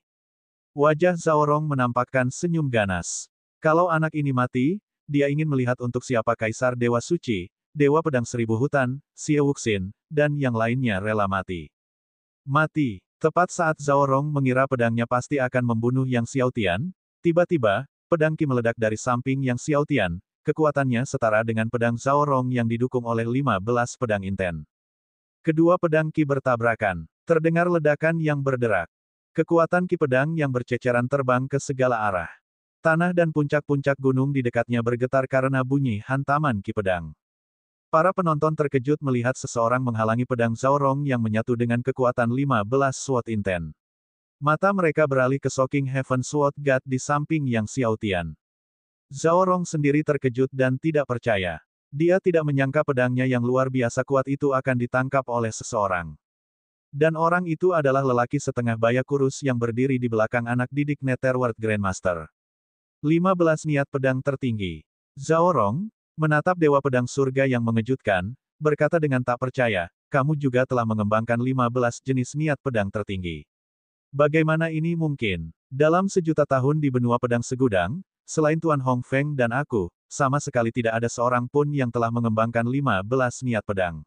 Wajah Zhao Rong menampakkan senyum ganas. Kalau anak ini mati, dia ingin melihat untuk siapa Kaisar Dewa Suci, Dewa Pedang Seribu Hutan, Xie Wuxin, dan yang lainnya rela mati. Mati. Tepat saat Zhao Rong mengira pedangnya pasti akan membunuh Yang Xiaotian, tiba-tiba, pedang Qi meledak dari samping Yang Xiaotian, kekuatannya setara dengan pedang Zhao Rong yang didukung oleh 15 pedang inten. Kedua pedang Qi bertabrakan. Terdengar ledakan yang berderak. Kekuatan Qi pedang yang berceceran terbang ke segala arah. Tanah dan puncak-puncak gunung di dekatnya bergetar karena bunyi hantaman Qi pedang. Para penonton terkejut melihat seseorang menghalangi pedang Zhao Rong yang menyatu dengan kekuatan 15 sword inten. Mata mereka beralih ke Shocking Heaven Sword God di samping Yang Xiaotian. Zhao Rong sendiri terkejut dan tidak percaya. Dia tidak menyangka pedangnya yang luar biasa kuat itu akan ditangkap oleh seseorang. Dan orang itu adalah lelaki setengah baya kurus yang berdiri di belakang anak didik Netherworld Grandmaster. 15 niat pedang tertinggi. Zhao Rong, menatap Dewa Pedang Surga yang mengejutkan, berkata dengan tak percaya, kamu juga telah mengembangkan 15 jenis niat pedang tertinggi. Bagaimana ini mungkin? Dalam sejuta tahun di benua pedang segudang, selain Tuan Hong Feng dan aku, sama sekali tidak ada seorang pun yang telah mengembangkan 15 niat pedang.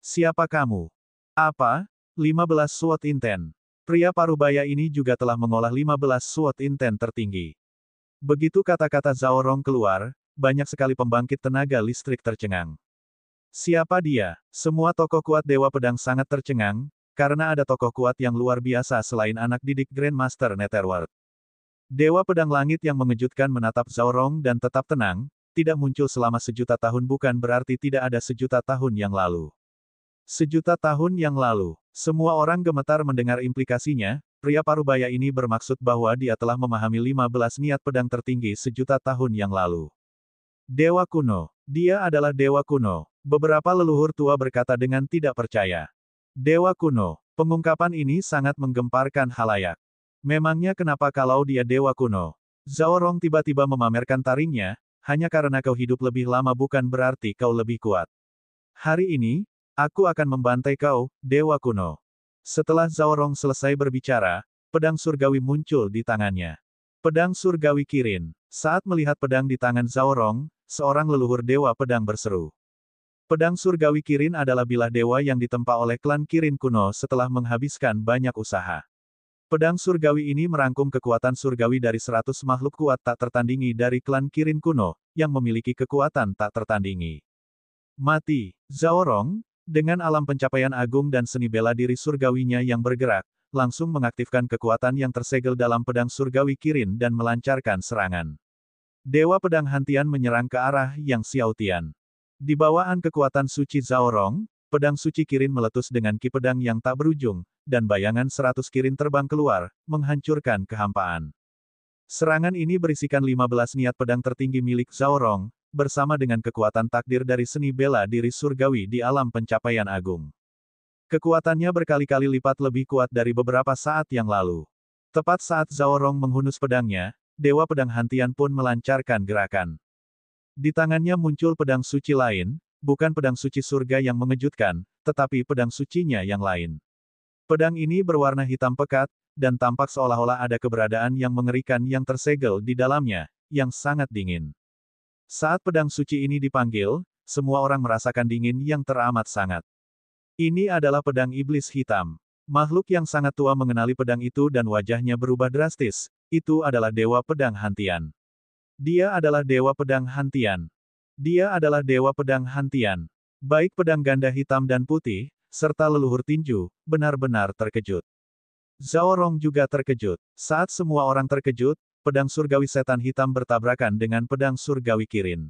Siapa kamu? Apa? 15 sword inten. Pria parubaya ini juga telah mengolah 15 sword inten tertinggi. Begitu kata-kata Zhao Rong keluar, banyak sekali pembangkit tenaga listrik tercengang. Siapa dia? Semua tokoh kuat Dewa Pedang sangat tercengang, karena ada tokoh kuat yang luar biasa selain anak didik Grandmaster Netherworld. Dewa Pedang Langit yang mengejutkan menatap Zhao Rong dan tetap tenang, tidak muncul selama sejuta tahun bukan berarti tidak ada sejuta tahun yang lalu. Sejuta tahun yang lalu, semua orang gemetar mendengar implikasinya, pria parubaya ini bermaksud bahwa dia telah memahami 15 niat pedang tertinggi sejuta tahun yang lalu. Dewa kuno. Dia adalah dewa kuno. Beberapa leluhur tua berkata dengan tidak percaya. Dewa kuno. Pengungkapan ini sangat menggemparkan halayak. Memangnya kenapa kalau dia dewa kuno? Zhao Rong tiba-tiba memamerkan taringnya, hanya karena kau hidup lebih lama bukan berarti kau lebih kuat. Hari ini, aku akan membantai kau, dewa kuno. Setelah Zhao Rong selesai berbicara, pedang surgawi muncul di tangannya. Pedang surgawi Kirin. Saat melihat pedang di tangan Zhao Rong, seorang leluhur dewa pedang berseru. Pedang surgawi Kirin adalah bilah dewa yang ditempa oleh klan Kirin kuno setelah menghabiskan banyak usaha. Pedang surgawi ini merangkum kekuatan surgawi dari 100 makhluk kuat tak tertandingi dari klan Kirin kuno, yang memiliki kekuatan tak tertandingi. Mati. Zhao Rong, dengan alam pencapaian agung dan seni bela diri surgawinya yang bergerak, langsung mengaktifkan kekuatan yang tersegel dalam pedang surgawi Kirin dan melancarkan serangan. Dewa Pedang Hantian menyerang ke arah Yang Xiaotian. Di bawaan kekuatan suci Zhao Rong, pedang suci Kirin meletus dengan ki pedang yang tak berujung, dan bayangan 100 Kirin terbang keluar, menghancurkan kehampaan. Serangan ini berisikan 15 niat pedang tertinggi milik Zhao Rong, bersama dengan kekuatan takdir dari seni bela diri surgawi di alam pencapaian agung. Kekuatannya berkali-kali lipat lebih kuat dari beberapa saat yang lalu. Tepat saat Zhao Rong menghunus pedangnya, Dewa Pedang Hantian pun melancarkan gerakan. Di tangannya muncul pedang suci lain, bukan pedang suci surga yang mengejutkan, tetapi pedang sucinya yang lain. Pedang ini berwarna hitam pekat, dan tampak seolah-olah ada keberadaan yang mengerikan yang tersegel di dalamnya, yang sangat dingin. Saat pedang suci ini dipanggil, semua orang merasakan dingin yang teramat sangat. Ini adalah pedang iblis hitam. Makhluk yang sangat tua mengenali pedang itu dan wajahnya berubah drastis, itu adalah Dewa Pedang Hantian. Dia adalah Dewa Pedang Hantian. Dia adalah Dewa Pedang Hantian. Baik pedang ganda hitam dan putih, serta leluhur tinju, benar-benar terkejut. Zhao Rong juga terkejut. Saat semua orang terkejut, pedang surgawi setan hitam bertabrakan dengan pedang surgawi Kirin.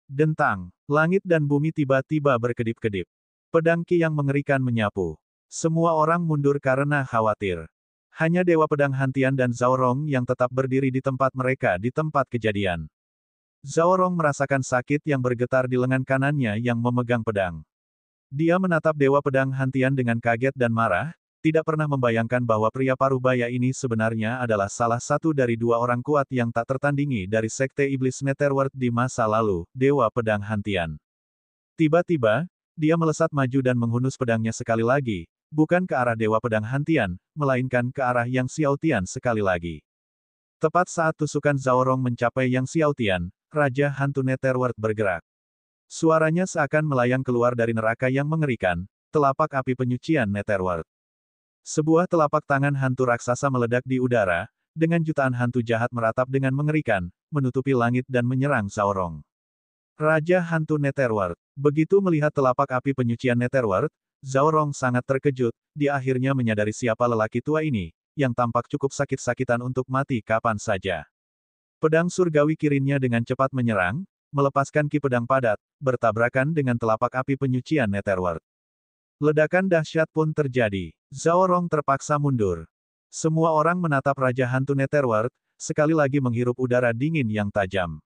Dentang, langit dan bumi tiba-tiba berkedip-kedip. Pedang Ki yang mengerikan menyapu. Semua orang mundur karena khawatir. Hanya Dewa Pedang Hantian dan Zhao Rong yang tetap berdiri di tempat mereka di tempat kejadian. Zhao Rong merasakan sakit yang bergetar di lengan kanannya yang memegang pedang. Dia menatap Dewa Pedang Hantian dengan kaget dan marah, tidak pernah membayangkan bahwa pria Parubaya ini sebenarnya adalah salah satu dari dua orang kuat yang tak tertandingi dari Sekte Iblis Netherworld di masa lalu, Dewa Pedang Hantian. Tiba-tiba, dia melesat maju dan menghunus pedangnya sekali lagi, bukan ke arah Dewa Pedang Hantian, melainkan ke arah Yang Xiaotian sekali lagi. Tepat saat tusukan Zhao Rong mencapai Yang Xiaotian, Raja Hantu Netherworld bergerak. Suaranya seakan melayang keluar dari neraka yang mengerikan, telapak api penyucian Netherworld. Sebuah telapak tangan hantu raksasa meledak di udara, dengan jutaan hantu jahat meratap dengan mengerikan, menutupi langit dan menyerang Zhao Rong. Raja Hantu Netherworld. Begitu melihat telapak api penyucian Netherworld, Zhao Rong sangat terkejut, dia akhirnya menyadari siapa lelaki tua ini, yang tampak cukup sakit-sakitan untuk mati kapan saja. Pedang surgawi Kirinnya dengan cepat menyerang, melepaskan ki pedang padat, bertabrakan dengan telapak api penyucian Netherworld. Ledakan dahsyat pun terjadi. Zhao Rong terpaksa mundur. Semua orang menatap Raja Hantu Netherworld, sekali lagi menghirup udara dingin yang tajam.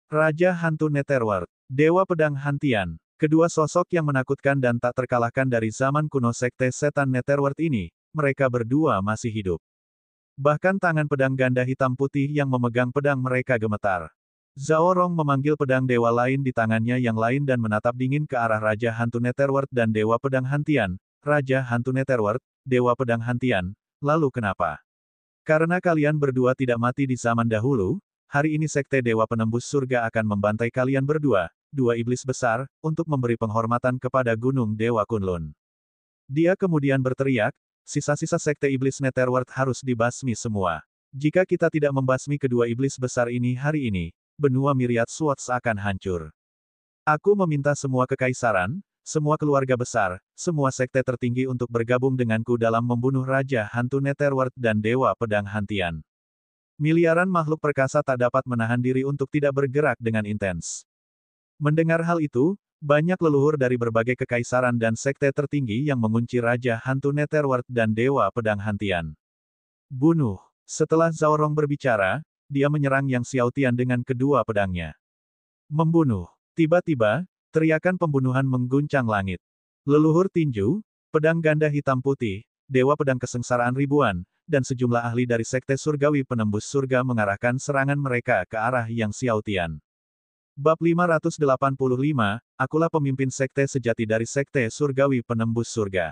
Raja Hantu Netherworld, Dewa Pedang Hantian. Kedua sosok yang menakutkan dan tak terkalahkan dari zaman kuno Sekte Setan Netherworld ini, mereka berdua masih hidup. Bahkan tangan pedang ganda hitam putih yang memegang pedang mereka gemetar. Zhao Rong memanggil pedang dewa lain di tangannya yang lain dan menatap dingin ke arah Raja Hantu Netherworld dan Dewa Pedang Hantian. Raja Hantu Netherworld, Dewa Pedang Hantian, lalu kenapa? Karena kalian berdua tidak mati di zaman dahulu, hari ini Sekte Dewa Penembus Surga akan membantai kalian berdua, dua iblis besar, untuk memberi penghormatan kepada Gunung Dewa Kunlun. Dia kemudian berteriak, sisa-sisa Sekte Iblis Netherworld harus dibasmi semua. Jika kita tidak membasmi kedua iblis besar ini hari ini, benua Myriad Swords akan hancur. Aku meminta semua kekaisaran, semua keluarga besar, semua sekte tertinggi untuk bergabung denganku dalam membunuh Raja Hantu Netherworld dan Dewa Pedang Hantian. Miliaran makhluk perkasa tak dapat menahan diri untuk tidak bergerak dengan intens. Mendengar hal itu, banyak leluhur dari berbagai kekaisaran dan sekte tertinggi yang mengunci Raja Hantu Netherworld dan Dewa Pedang Hantian. Bunuh. Setelah Zhao Rong berbicara, dia menyerang Yang Xiaotian dengan kedua pedangnya. Membunuh. Tiba-tiba, teriakan pembunuhan mengguncang langit. Leluhur tinju, pedang ganda hitam putih, Dewa Pedang Kesengsaraan ribuan, dan sejumlah ahli dari Sekte Surgawi Penembus Surga mengarahkan serangan mereka ke arah Yang Xiaotian. Bab 585, Akulah pemimpin sekte sejati dari Sekte Surgawi Penembus Surga.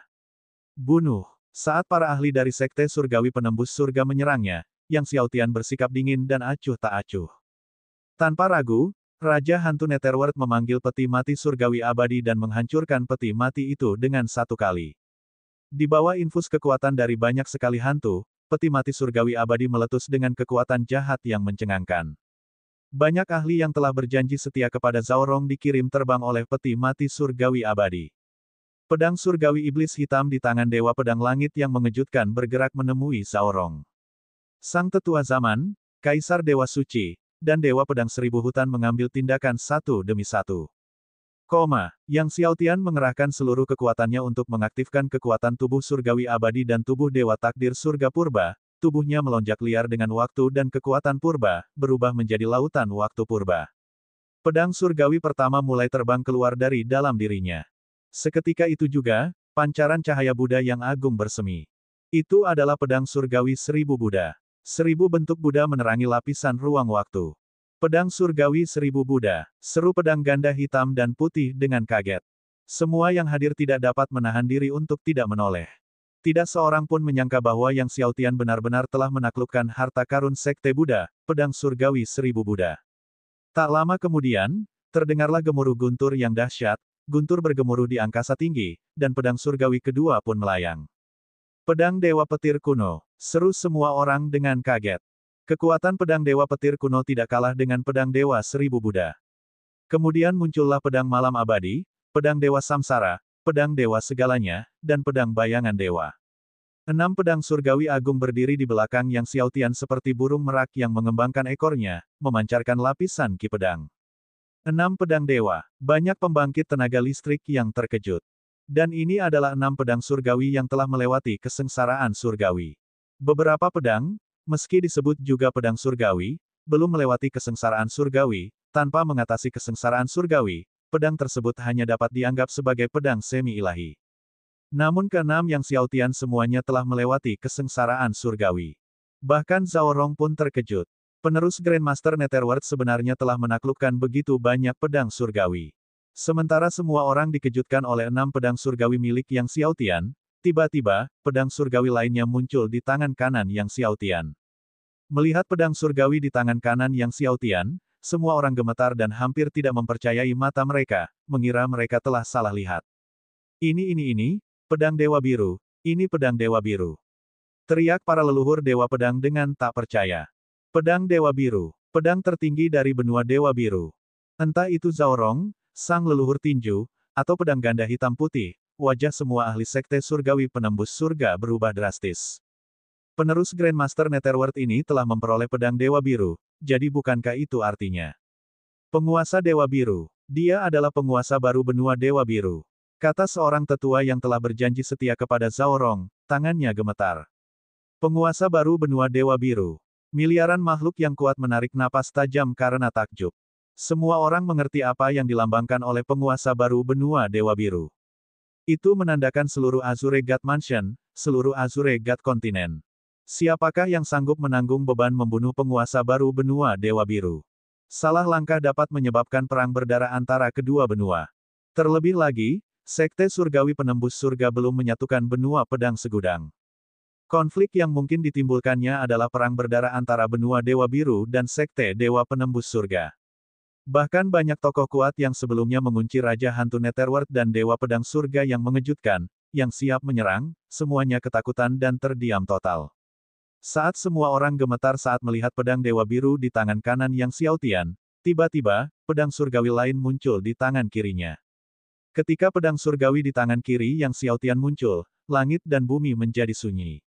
Bunuh. Saat para ahli dari Sekte Surgawi Penembus Surga menyerangnya, Yang Xiaotian bersikap dingin dan acuh tak acuh. Tanpa ragu, Raja Hantu Netherworld memanggil peti mati surgawi abadi dan menghancurkan peti mati itu dengan satu kali. Di bawah infus kekuatan dari banyak sekali hantu, peti mati surgawi abadi meletus dengan kekuatan jahat yang mencengangkan. Banyak ahli yang telah berjanji setia kepada Zhao Rong dikirim terbang oleh peti mati surgawi abadi. Pedang surgawi iblis hitam di tangan Dewa Pedang Langit yang mengejutkan bergerak menemui Zhao Rong. Sang Tetua Zaman, Kaisar Dewa Suci, dan Dewa Pedang Seribu Hutan mengambil tindakan satu demi satu. Yang Xiaotian mengerahkan seluruh kekuatannya untuk mengaktifkan kekuatan tubuh surgawi abadi dan tubuh Dewa Takdir Surga Purba. Tubuhnya melonjak liar dengan waktu dan kekuatan purba, berubah menjadi lautan waktu purba. Pedang surgawi pertama mulai terbang keluar dari dalam dirinya. Seketika itu juga, pancaran cahaya Buddha yang agung bersemi. Itu adalah pedang surgawi 1000 Buddha. 1000 bentuk Buddha menerangi lapisan ruang waktu. Pedang surgawi 1000 Buddha, seru pedang ganda hitam dan putih dengan kaget. Semua yang hadir tidak dapat menahan diri untuk tidak menoleh. Tidak seorang pun menyangka bahwa Yang Xiaotian benar-benar telah menaklukkan harta karun Sekte Buddha, pedang surgawi 1000 Buddha. Tak lama kemudian, terdengarlah gemuruh guntur yang dahsyat, guntur bergemuruh di angkasa tinggi, dan pedang surgawi kedua pun melayang. Pedang Dewa Petir Kuno, seru semua orang dengan kaget. Kekuatan pedang Dewa Petir Kuno tidak kalah dengan pedang Dewa 1000 Buddha. Kemudian muncullah pedang Malam Abadi, pedang Dewa Samsara, pedang Dewa Segalanya, dan pedang Bayangan Dewa. 6 pedang surgawi agung berdiri di belakang Yang Xiaotian seperti burung merak yang mengembangkan ekornya, memancarkan lapisan ki pedang. 6 pedang dewa, banyak pembangkit tenaga listrik yang terkejut. Dan ini adalah 6 pedang surgawi yang telah melewati kesengsaraan surgawi. Beberapa pedang, meski disebut juga pedang surgawi, belum melewati kesengsaraan surgawi, tanpa mengatasi kesengsaraan surgawi, pedang tersebut hanya dapat dianggap sebagai pedang semi-ilahi. Namun keenam Yang Xiaotian semuanya telah melewati kesengsaraan surgawi. Bahkan Zhao Rong pun terkejut. Penerus Grandmaster Netherworld sebenarnya telah menaklukkan begitu banyak pedang surgawi. Sementara semua orang dikejutkan oleh 6 pedang surgawi milik Yang Xiaotian, tiba-tiba, pedang surgawi lainnya muncul di tangan kanan Yang Xiaotian. Melihat pedang surgawi di tangan kanan Yang Xiaotian, semua orang gemetar dan hampir tidak mempercayai mata mereka, mengira mereka telah salah lihat. Ini, pedang Dewa Biru, ini pedang Dewa Biru. Teriak para leluhur Dewa Pedang dengan tak percaya. Pedang Dewa Biru, pedang tertinggi dari benua Dewa Biru. Entah itu Zhao Rong, sang leluhur tinju, atau pedang ganda hitam putih, wajah semua ahli sekte surgawi penembus surga berubah drastis. Penerus Grandmaster Netherworld ini telah memperoleh pedang Dewa Biru, jadi bukankah itu artinya? Penguasa Dewa Biru, dia adalah penguasa baru benua Dewa Biru. Kata seorang tetua yang telah berjanji setia kepada Zhao Rong, tangannya gemetar. Penguasa baru benua Dewa Biru. Miliaran makhluk yang kuat menarik napas tajam karena takjub. Semua orang mengerti apa yang dilambangkan oleh penguasa baru benua Dewa Biru. Itu menandakan seluruh Azure God Mansion, seluruh Azure God Continent. Siapakah yang sanggup menanggung beban membunuh penguasa baru benua Dewa Biru? Salah langkah dapat menyebabkan perang berdarah antara kedua benua. Terlebih lagi, Sekte Surgawi Penembus Surga belum menyatukan benua pedang segudang. Konflik yang mungkin ditimbulkannya adalah perang berdarah antara benua Dewa Biru dan Sekte Dewa Penembus Surga. Bahkan banyak tokoh kuat yang sebelumnya mengunci Raja Hantu Netherworld dan Dewa Pedang Surga yang mengejutkan, yang siap menyerang, semuanya ketakutan dan terdiam total. Saat semua orang gemetar saat melihat pedang Dewa Biru di tangan kanan Yang Xiaotian, tiba-tiba, pedang surgawi lain muncul di tangan kirinya. Ketika pedang surgawi di tangan kiri Yang Xiaotian muncul, langit dan bumi menjadi sunyi.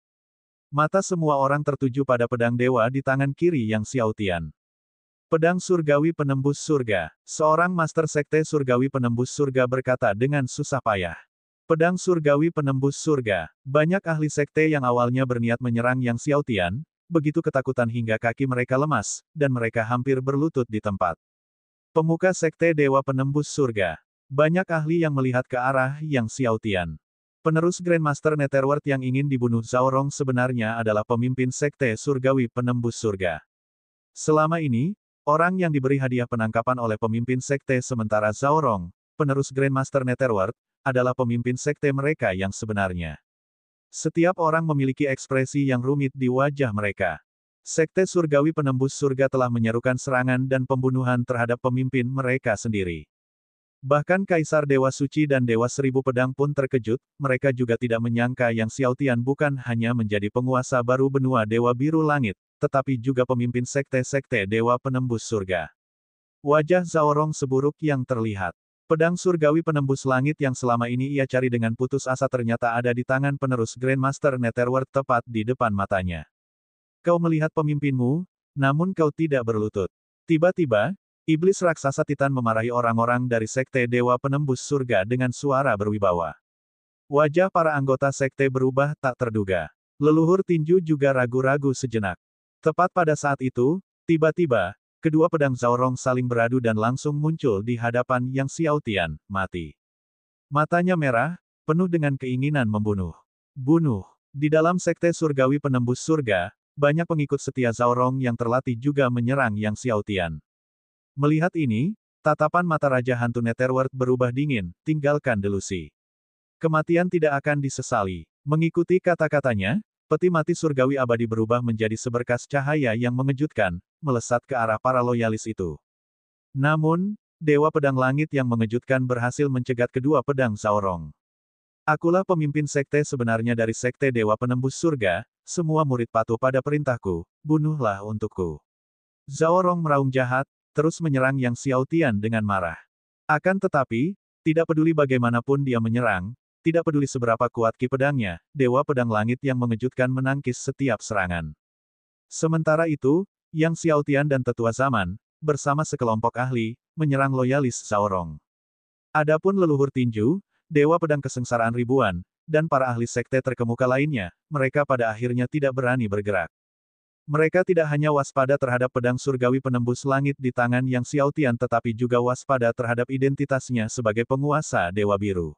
Mata semua orang tertuju pada pedang dewa di tangan kiri Yang Xiaotian. Pedang surgawi penembus surga. Seorang master sekte surgawi penembus surga berkata dengan susah payah. Pedang surgawi penembus surga. Banyak ahli sekte yang awalnya berniat menyerang Yang Xiaotian, begitu ketakutan hingga kaki mereka lemas, dan mereka hampir berlutut di tempat. Pemuka sekte dewa penembus surga. Banyak ahli yang melihat ke arah Yang Xiaotian. Penerus Grandmaster Netherworld yang ingin dibunuh Zhao Rong sebenarnya adalah pemimpin sekte surgawi penembus surga. Selama ini, orang yang diberi hadiah penangkapan oleh pemimpin sekte sementara Zhao Rong, penerus Grandmaster Netherworld, adalah pemimpin sekte mereka yang sebenarnya. Setiap orang memiliki ekspresi yang rumit di wajah mereka. Sekte surgawi penembus surga telah menyerukan serangan dan pembunuhan terhadap pemimpin mereka sendiri. Bahkan Kaisar Dewa Suci dan Dewa Seribu Pedang pun terkejut, mereka juga tidak menyangka Yang Xiaotian bukan hanya menjadi penguasa baru benua Dewa Biru Langit, tetapi juga pemimpin sekte-sekte Dewa Penembus Surga. Wajah Zhao Rong seburuk yang terlihat. Pedang surgawi penembus langit yang selama ini ia cari dengan putus asa ternyata ada di tangan penerus Grandmaster Netherworld tepat di depan matanya. Kau melihat pemimpinmu, namun kau tidak berlutut. Tiba-tiba, Iblis raksasa Titan memarahi orang-orang dari Sekte Dewa Penembus Surga dengan suara berwibawa. Wajah para anggota sekte berubah tak terduga. Leluhur tinju juga ragu-ragu sejenak. Tepat pada saat itu, tiba-tiba, kedua pedang Zhao Rong saling beradu dan langsung muncul di hadapan Yang Xiaotian, mati. Matanya merah, penuh dengan keinginan membunuh. Bunuh. Di dalam Sekte Surgawi Penembus Surga, banyak pengikut setia Zhao Rong yang terlatih juga menyerang Yang Xiaotian. Melihat ini, tatapan mata Raja Hantu Netherworld berubah dingin, tinggalkan delusi. Kematian tidak akan disesali. Mengikuti kata-katanya, peti mati surgawi abadi berubah menjadi seberkas cahaya yang mengejutkan, melesat ke arah para loyalis itu. Namun, Dewa Pedang Langit yang mengejutkan berhasil mencegat kedua pedang Zhao Rong. Akulah pemimpin sekte sebenarnya dari Sekte Dewa Penembus Surga, semua murid patuh pada perintahku, bunuhlah untukku. Zhao Rong meraung jahat, terus menyerang Yang Xiaotian dengan marah. Akan tetapi, tidak peduli bagaimanapun dia menyerang, tidak peduli seberapa kuat ki pedangnya, Dewa Pedang Langit yang mengejutkan menangkis setiap serangan. Sementara itu, Yang Xiaotian dan Tetua Zaman, bersama sekelompok ahli, menyerang loyalis Zhao Rong. Adapun leluhur tinju, Dewa Pedang Kesengsaraan Ribuan, dan para ahli sekte terkemuka lainnya, mereka pada akhirnya tidak berani bergerak. Mereka tidak hanya waspada terhadap pedang surgawi penembus langit di tangan Yang Xiaotian tetapi juga waspada terhadap identitasnya sebagai penguasa Dewa Biru.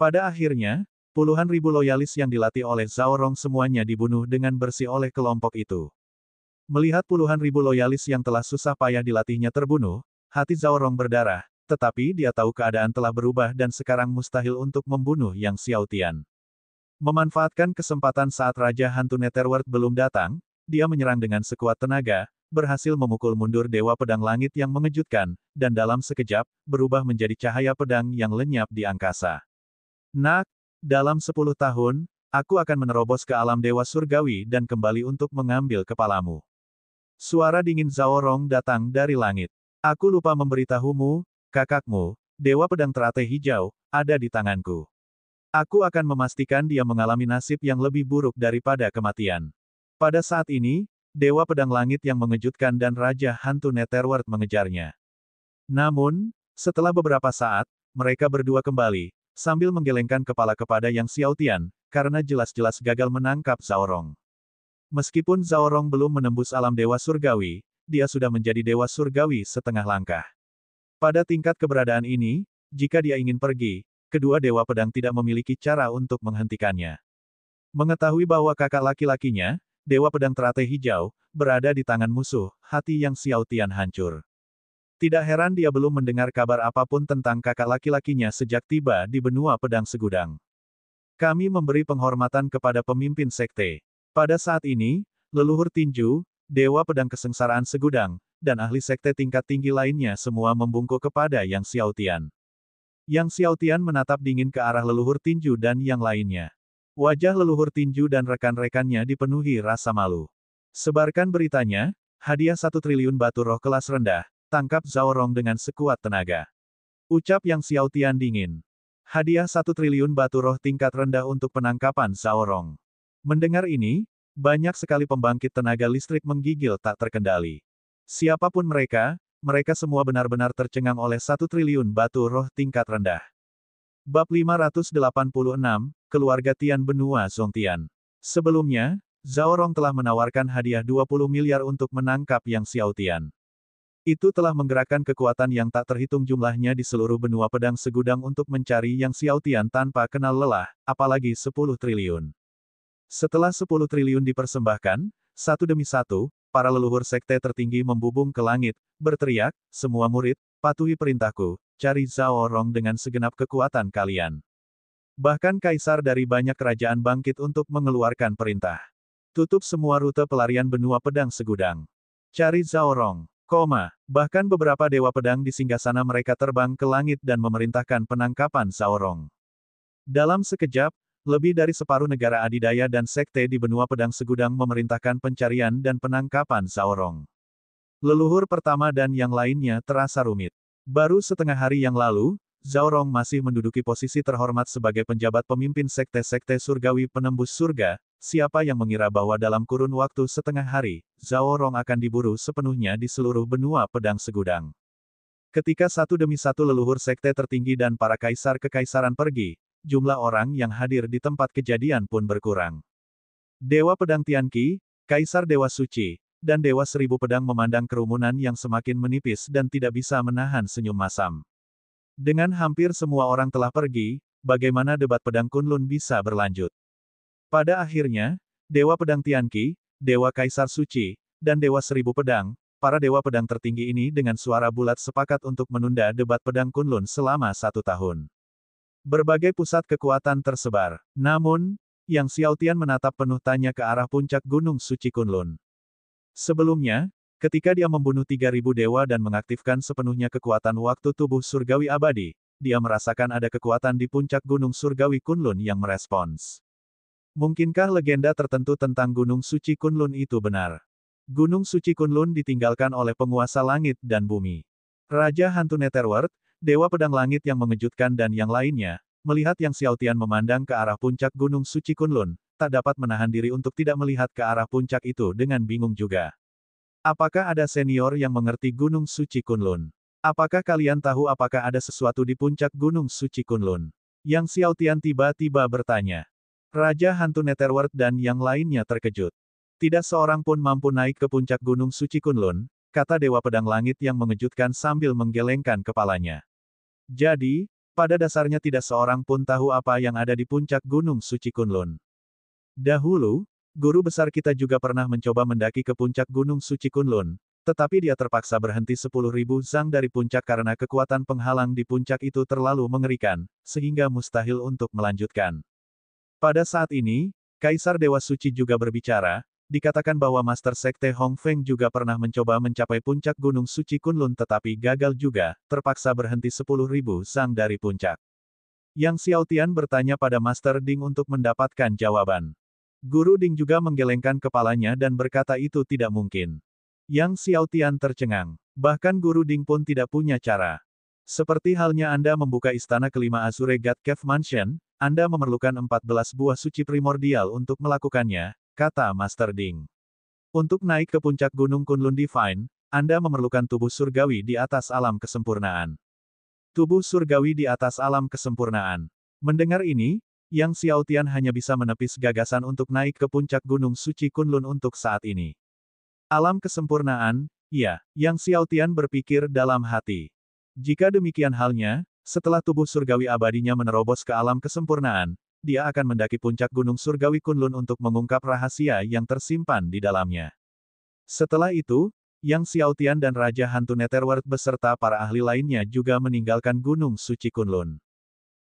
Pada akhirnya, puluhan ribu loyalis yang dilatih oleh Zhao Rong semuanya dibunuh dengan bersih oleh kelompok itu. Melihat puluhan ribu loyalis yang telah susah payah dilatihnya terbunuh, hati Zhao Rong berdarah, tetapi dia tahu keadaan telah berubah dan sekarang mustahil untuk membunuh Yang Xiaotian. Memanfaatkan kesempatan saat Raja Hantu Netherworld belum datang, dia menyerang dengan sekuat tenaga, berhasil memukul mundur Dewa Pedang Langit yang mengejutkan, dan dalam sekejap, berubah menjadi cahaya pedang yang lenyap di angkasa. Nak, dalam 10 tahun, aku akan menerobos ke alam Dewa Surgawi dan kembali untuk mengambil kepalamu. Suara dingin Zhao Rong datang dari langit. Aku lupa memberitahumu, kakakmu, Dewa Pedang Teratai Hijau, ada di tanganku. Aku akan memastikan dia mengalami nasib yang lebih buruk daripada kematian. Pada saat ini, Dewa Pedang Langit yang mengejutkan dan Raja Hantu Netherworld mengejarnya. Namun, setelah beberapa saat, mereka berdua kembali, sambil menggelengkan kepala kepada Yang Xiaotian, karena jelas-jelas gagal menangkap Zhao Rong. Meskipun Zhao Rong belum menembus alam Dewa Surgawi, dia sudah menjadi Dewa Surgawi setengah langkah. Pada tingkat keberadaan ini, jika dia ingin pergi, kedua Dewa Pedang tidak memiliki cara untuk menghentikannya. Mengetahui bahwa kakak laki-lakinya, Dewa Pedang Teratai Hijau, berada di tangan musuh, hati Yang Xiaotian hancur. Tidak heran dia belum mendengar kabar apapun tentang kakak laki-lakinya sejak tiba di benua pedang segudang. Kami memberi penghormatan kepada pemimpin sekte. Pada saat ini, leluhur tinju, Dewa Pedang Kesengsaraan Segudang, dan ahli sekte tingkat tinggi lainnya semua membungkuk kepada Yang Xiaotian. Yang Xiaotian menatap dingin ke arah leluhur tinju dan yang lainnya. Wajah leluhur tinju dan rekan-rekannya dipenuhi rasa malu. Sebarkan beritanya, hadiah 1 triliun batu roh kelas rendah, tangkap Zhao Rong dengan sekuat tenaga. Ucap Yang Xiaotian dingin. Hadiah 1 triliun batu roh tingkat rendah untuk penangkapan Zhao Rong. Mendengar ini, banyak sekali pembangkit tenaga listrik menggigil tak terkendali. Siapapun mereka, mereka semua benar-benar tercengang oleh 1 triliun batu roh tingkat rendah. Bab 586, Keluarga Tian Benua Zongtian. Sebelumnya, Zhao Rong telah menawarkan hadiah 20 miliar untuk menangkap Yang Xiaotian. Itu telah menggerakkan kekuatan yang tak terhitung jumlahnya di seluruh benua pedang segudang untuk mencari Yang Xiaotian tanpa kenal lelah, apalagi 10 triliun. Setelah 10 triliun dipersembahkan, satu demi satu, para leluhur sekte tertinggi membubung ke langit, berteriak, semua murid, patuhi perintahku, cari Zhao Rong dengan segenap kekuatan kalian. Bahkan kaisar dari banyak kerajaan bangkit untuk mengeluarkan perintah. Tutup semua rute pelarian benua pedang segudang. Cari Zhao Rong, bahkan beberapa dewa pedang di singgasana mereka terbang ke langit dan memerintahkan penangkapan Zhao Rong. Dalam sekejap, lebih dari separuh negara adidaya dan sekte di benua pedang segudang memerintahkan pencarian dan penangkapan Zhao Rong. Leluhur pertama dan yang lainnya terasa rumit. Baru setengah hari yang lalu, Zhao Rong masih menduduki posisi terhormat sebagai penjabat pemimpin sekte-sekte surgawi penembus surga. Siapa yang mengira bahwa dalam kurun waktu setengah hari, Zhao Rong akan diburu sepenuhnya di seluruh benua pedang segudang. Ketika satu demi satu leluhur sekte tertinggi dan para kaisar kekaisaran pergi, jumlah orang yang hadir di tempat kejadian pun berkurang. Dewa Pedang Tianqi, Kaisar Dewa Suci, dan Dewa Seribu Pedang memandang kerumunan yang semakin menipis dan tidak bisa menahan senyum masam. Dengan hampir semua orang telah pergi, bagaimana debat pedang Kunlun bisa berlanjut? Pada akhirnya, Dewa Pedang Tianqi, Dewa Kaisar Suci, dan Dewa Seribu Pedang, para dewa pedang tertinggi ini dengan suara bulat sepakat untuk menunda debat pedang Kunlun selama 1 tahun. Berbagai pusat kekuatan tersebar. Namun, Yang Xiaotian menatap penuh tanya ke arah puncak Gunung Suci Kunlun. Sebelumnya, ketika dia membunuh 3.000 dewa dan mengaktifkan sepenuhnya kekuatan waktu tubuh surgawi abadi, dia merasakan ada kekuatan di puncak Gunung Surgawi Kunlun yang merespons. Mungkinkah legenda tertentu tentang Gunung Suci Kunlun itu benar? Gunung Suci Kunlun ditinggalkan oleh penguasa langit dan bumi. Raja Hantu Netherworld, Dewa Pedang Langit yang mengejutkan dan yang lainnya, Melihat Yang Xiaotian memandang ke arah puncak Gunung Suci Kunlun, tak dapat menahan diri untuk tidak melihat ke arah puncak itu dengan bingung juga. Apakah ada senior yang mengerti Gunung Suci Kunlun? Apakah kalian tahu apakah ada sesuatu di puncak Gunung Suci Kunlun? Yang Xiaotian tiba-tiba bertanya. Raja Hantu Netherworld dan yang lainnya terkejut. Tidak seorang pun mampu naik ke puncak Gunung Suci Kunlun, kata Dewa Pedang Langit yang mengejutkan sambil menggelengkan kepalanya. Jadi, pada dasarnya tidak seorang pun tahu apa yang ada di puncak Gunung Suci Kunlun. Dahulu, guru besar kita juga pernah mencoba mendaki ke puncak Gunung Suci Kunlun, tetapi dia terpaksa berhenti 10.000 zang dari puncak karena kekuatan penghalang di puncak itu terlalu mengerikan, sehingga mustahil untuk melanjutkan. Pada saat ini, Kaisar Dewa Suci juga berbicara. Dikatakan bahwa Master Sekte Hong Feng juga pernah mencoba mencapai puncak Gunung Suci Kunlun tetapi gagal juga, terpaksa berhenti 10.000 zang dari puncak. Yang Xiaotian bertanya pada Master Ding untuk mendapatkan jawaban. Guru Ding juga menggelengkan kepalanya dan berkata itu tidak mungkin. Yang Xiaotian tercengang. Bahkan Guru Ding pun tidak punya cara. Seperti halnya Anda membuka istana kelima Azure God Cave Mansion, Anda memerlukan 14 buah suci primordial untuk melakukannya, kata Master Ding. Untuk naik ke puncak Gunung Kunlun Divine, Anda memerlukan tubuh surgawi di atas alam kesempurnaan. Tubuh surgawi di atas alam kesempurnaan. Mendengar ini, Yang Xiaotian hanya bisa menepis gagasan untuk naik ke puncak Gunung Suci Kunlun untuk saat ini. Alam kesempurnaan, ya, Yang Xiaotian berpikir dalam hati. Jika demikian halnya, setelah tubuh surgawi abadinya menerobos ke alam kesempurnaan, dia akan mendaki puncak Gunung Surgawi Kunlun untuk mengungkap rahasia yang tersimpan di dalamnya. Setelah itu, Yang Xiaotian dan Raja Hantu Netherworld beserta para ahli lainnya juga meninggalkan Gunung Suci Kunlun.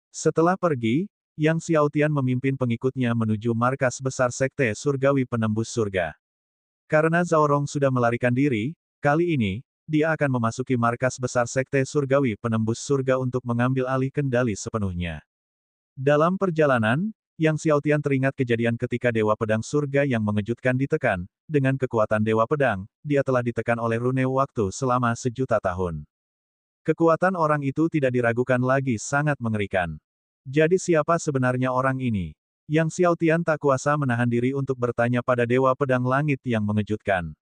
Setelah pergi, Yang Xiaotian memimpin pengikutnya menuju markas besar Sekte Surgawi Penembus Surga. Karena Zhao Rong sudah melarikan diri, kali ini, dia akan memasuki markas besar Sekte Surgawi Penembus Surga untuk mengambil alih kendali sepenuhnya. Dalam perjalanan, Yang Xiaotian teringat kejadian ketika Dewa Pedang Surga yang mengejutkan ditekan. Dengan kekuatan Dewa Pedang, dia telah ditekan oleh rune waktu selama 1.000.000 tahun. Kekuatan orang itu tidak diragukan lagi sangat mengerikan. Jadi siapa sebenarnya orang ini? Yang Xiaotian tak kuasa menahan diri untuk bertanya pada Dewa Pedang Langit yang mengejutkan.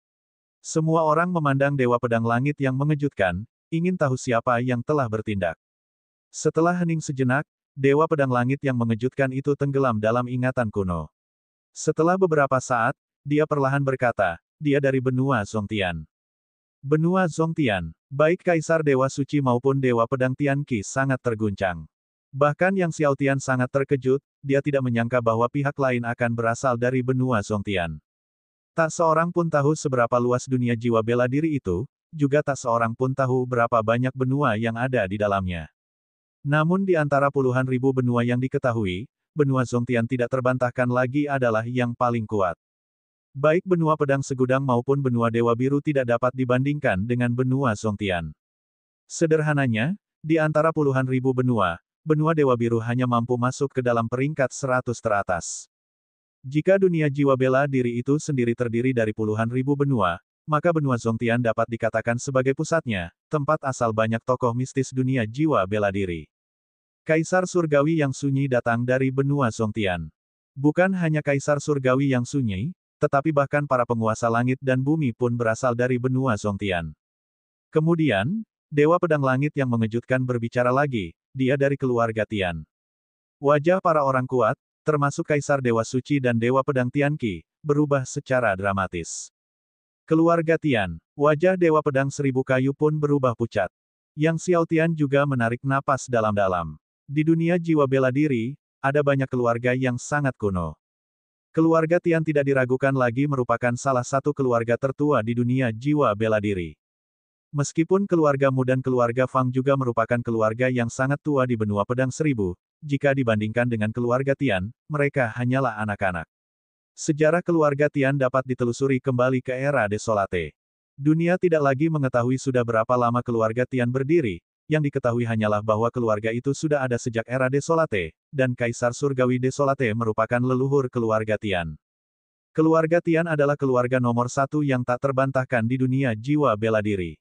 Semua orang memandang Dewa Pedang Langit yang mengejutkan, ingin tahu siapa yang telah bertindak. Setelah hening sejenak, Dewa Pedang Langit yang mengejutkan itu tenggelam dalam ingatan kuno. Setelah beberapa saat, dia perlahan berkata, dia dari benua Zongtian. Benua Zongtian, baik Kaisar Dewa Suci maupun Dewa Pedang Tianqi sangat terguncang. Bahkan Yang Xiaotian sangat terkejut, dia tidak menyangka bahwa pihak lain akan berasal dari benua Zongtian. Tak seorang pun tahu seberapa luas dunia jiwa bela diri itu, juga tak seorang pun tahu berapa banyak benua yang ada di dalamnya. Namun di antara puluhan ribu benua yang diketahui, benua Zongtian tidak terbantahkan lagi adalah yang paling kuat. Baik benua Pedang Segudang maupun benua Dewa Biru tidak dapat dibandingkan dengan benua Zongtian. Sederhananya, di antara puluhan ribu benua, benua Dewa Biru hanya mampu masuk ke dalam peringkat 100 teratas. Jika dunia jiwa bela diri itu sendiri terdiri dari puluhan ribu benua, maka benua Zongtian dapat dikatakan sebagai pusatnya, tempat asal banyak tokoh mistis dunia jiwa bela diri. Kaisar Surgawi yang sunyi datang dari benua Zongtian. Bukan hanya Kaisar Surgawi yang sunyi, tetapi bahkan para penguasa langit dan bumi pun berasal dari benua Zongtian. Kemudian, Dewa Pedang Langit yang mengejutkan berbicara lagi, dia dari keluarga Tian. Wajah para orang kuat, termasuk Kaisar Dewa Suci dan Dewa Pedang Tianqi, berubah secara dramatis. Keluarga Tian, wajah Dewa Pedang Seribu Kayu pun berubah pucat. Yang Xiaotian juga menarik napas dalam-dalam. Di dunia jiwa bela diri, ada banyak keluarga yang sangat kuno. Keluarga Tian tidak diragukan lagi merupakan salah satu keluarga tertua di dunia jiwa bela diri. Meskipun keluarga Mu dan keluarga Fang juga merupakan keluarga yang sangat tua di benua Pedang Seribu, jika dibandingkan dengan keluarga Tian, mereka hanyalah anak-anak. Sejarah keluarga Tian dapat ditelusuri kembali ke era Desolate. Dunia tidak lagi mengetahui sudah berapa lama keluarga Tian berdiri, yang diketahui hanyalah bahwa keluarga itu sudah ada sejak era Desolate, dan Kaisar Surgawi Desolate merupakan leluhur keluarga Tian. Keluarga Tian adalah keluarga nomor 1 yang tak terbantahkan di dunia jiwa bela diri.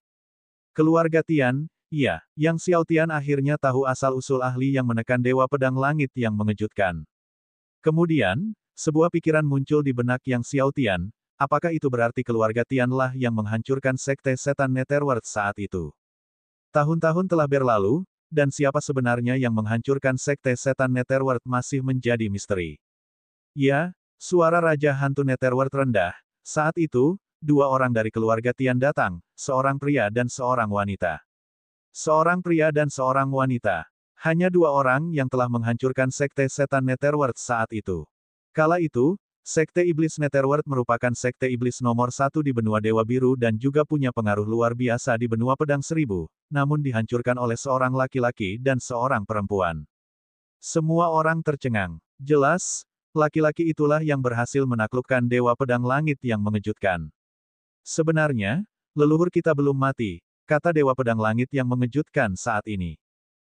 Keluarga Tian, Iya, Yang Xiaotian akhirnya tahu asal-usul ahli yang menekan Dewa Pedang Langit yang mengejutkan. Kemudian, sebuah pikiran muncul di benak Yang Xiaotian, apakah itu berarti keluarga Tianlah yang menghancurkan sekte setan Netherworld saat itu? Tahun-tahun telah berlalu, dan siapa sebenarnya yang menghancurkan sekte setan Netherworld masih menjadi misteri. Ya, suara Raja Hantu Netherworld rendah. Saat itu, dua orang dari keluarga Tian datang, seorang pria dan seorang wanita. Seorang pria dan seorang wanita. Hanya dua orang yang telah menghancurkan sekte setan Netherworld saat itu. Kala itu, sekte iblis Netherworld merupakan sekte iblis nomor satu di benua Dewa Biru dan juga punya pengaruh luar biasa di benua Pedang Seribu, namun dihancurkan oleh seorang laki-laki dan seorang perempuan. Semua orang tercengang. Jelas, laki-laki itulah yang berhasil menaklukkan Dewa Pedang Langit yang mengejutkan. Sebenarnya, leluhur kita belum mati, kata Dewa Pedang Langit yang mengejutkan saat ini.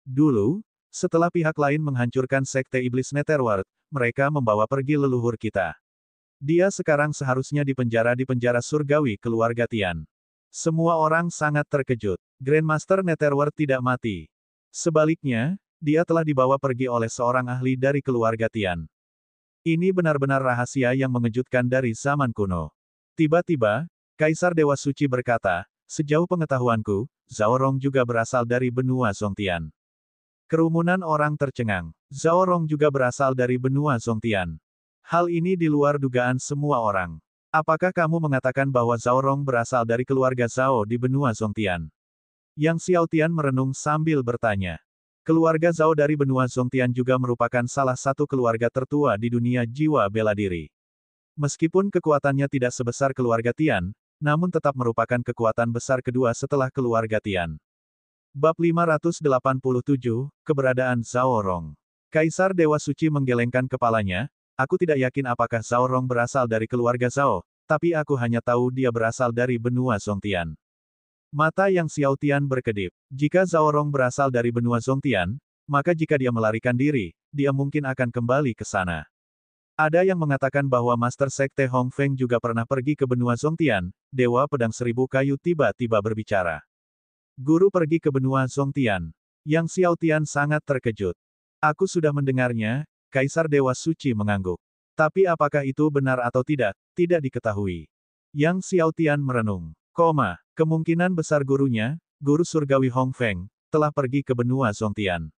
Dulu, setelah pihak lain menghancurkan sekte iblis Netherworld, mereka membawa pergi leluhur kita. Dia sekarang seharusnya dipenjara di penjara surgawi keluarga Tian. Semua orang sangat terkejut. Grandmaster Netherworld tidak mati. Sebaliknya, dia telah dibawa pergi oleh seorang ahli dari keluarga Tian. Ini benar-benar rahasia yang mengejutkan dari zaman kuno. Tiba-tiba, Kaisar Dewa Suci berkata, sejauh pengetahuanku, Zhao Rong juga berasal dari benua Zongtian. Kerumunan orang tercengang. Zhao Rong juga berasal dari benua Zongtian. Hal ini di luar dugaan semua orang. Apakah kamu mengatakan bahwa Zhao Rong berasal dari keluarga Zhao di benua Zongtian? Yang Xiaotian merenung sambil bertanya. Keluarga Zhao dari benua Zongtian juga merupakan salah satu keluarga tertua di dunia jiwa bela diri. Meskipun kekuatannya tidak sebesar keluarga Tian, namun tetap merupakan kekuatan besar kedua setelah keluarga Tian. Bab 587, Keberadaan Zhao Rong. Kaisar Dewa Suci menggelengkan kepalanya, aku tidak yakin apakah Zhao Rong berasal dari keluarga Zhao, tapi aku hanya tahu dia berasal dari benua Zongtian. Mata Yang Xiaotian berkedip. Jika Zhao Rong berasal dari benua Zongtian, maka jika dia melarikan diri, dia mungkin akan kembali ke sana. Ada yang mengatakan bahwa Master Sekte Hong Feng juga pernah pergi ke benua Zongtian. Dewa Pedang Seribu Kayu tiba-tiba berbicara. Guru pergi ke benua Zongtian. Yang Xiaotian sangat terkejut. Aku sudah mendengarnya, Kaisar Dewa Suci mengangguk. Tapi apakah itu benar atau tidak diketahui. Yang Xiaotian merenung. Kemungkinan besar gurunya, Guru Surgawi Hong Feng, telah pergi ke benua Zongtian.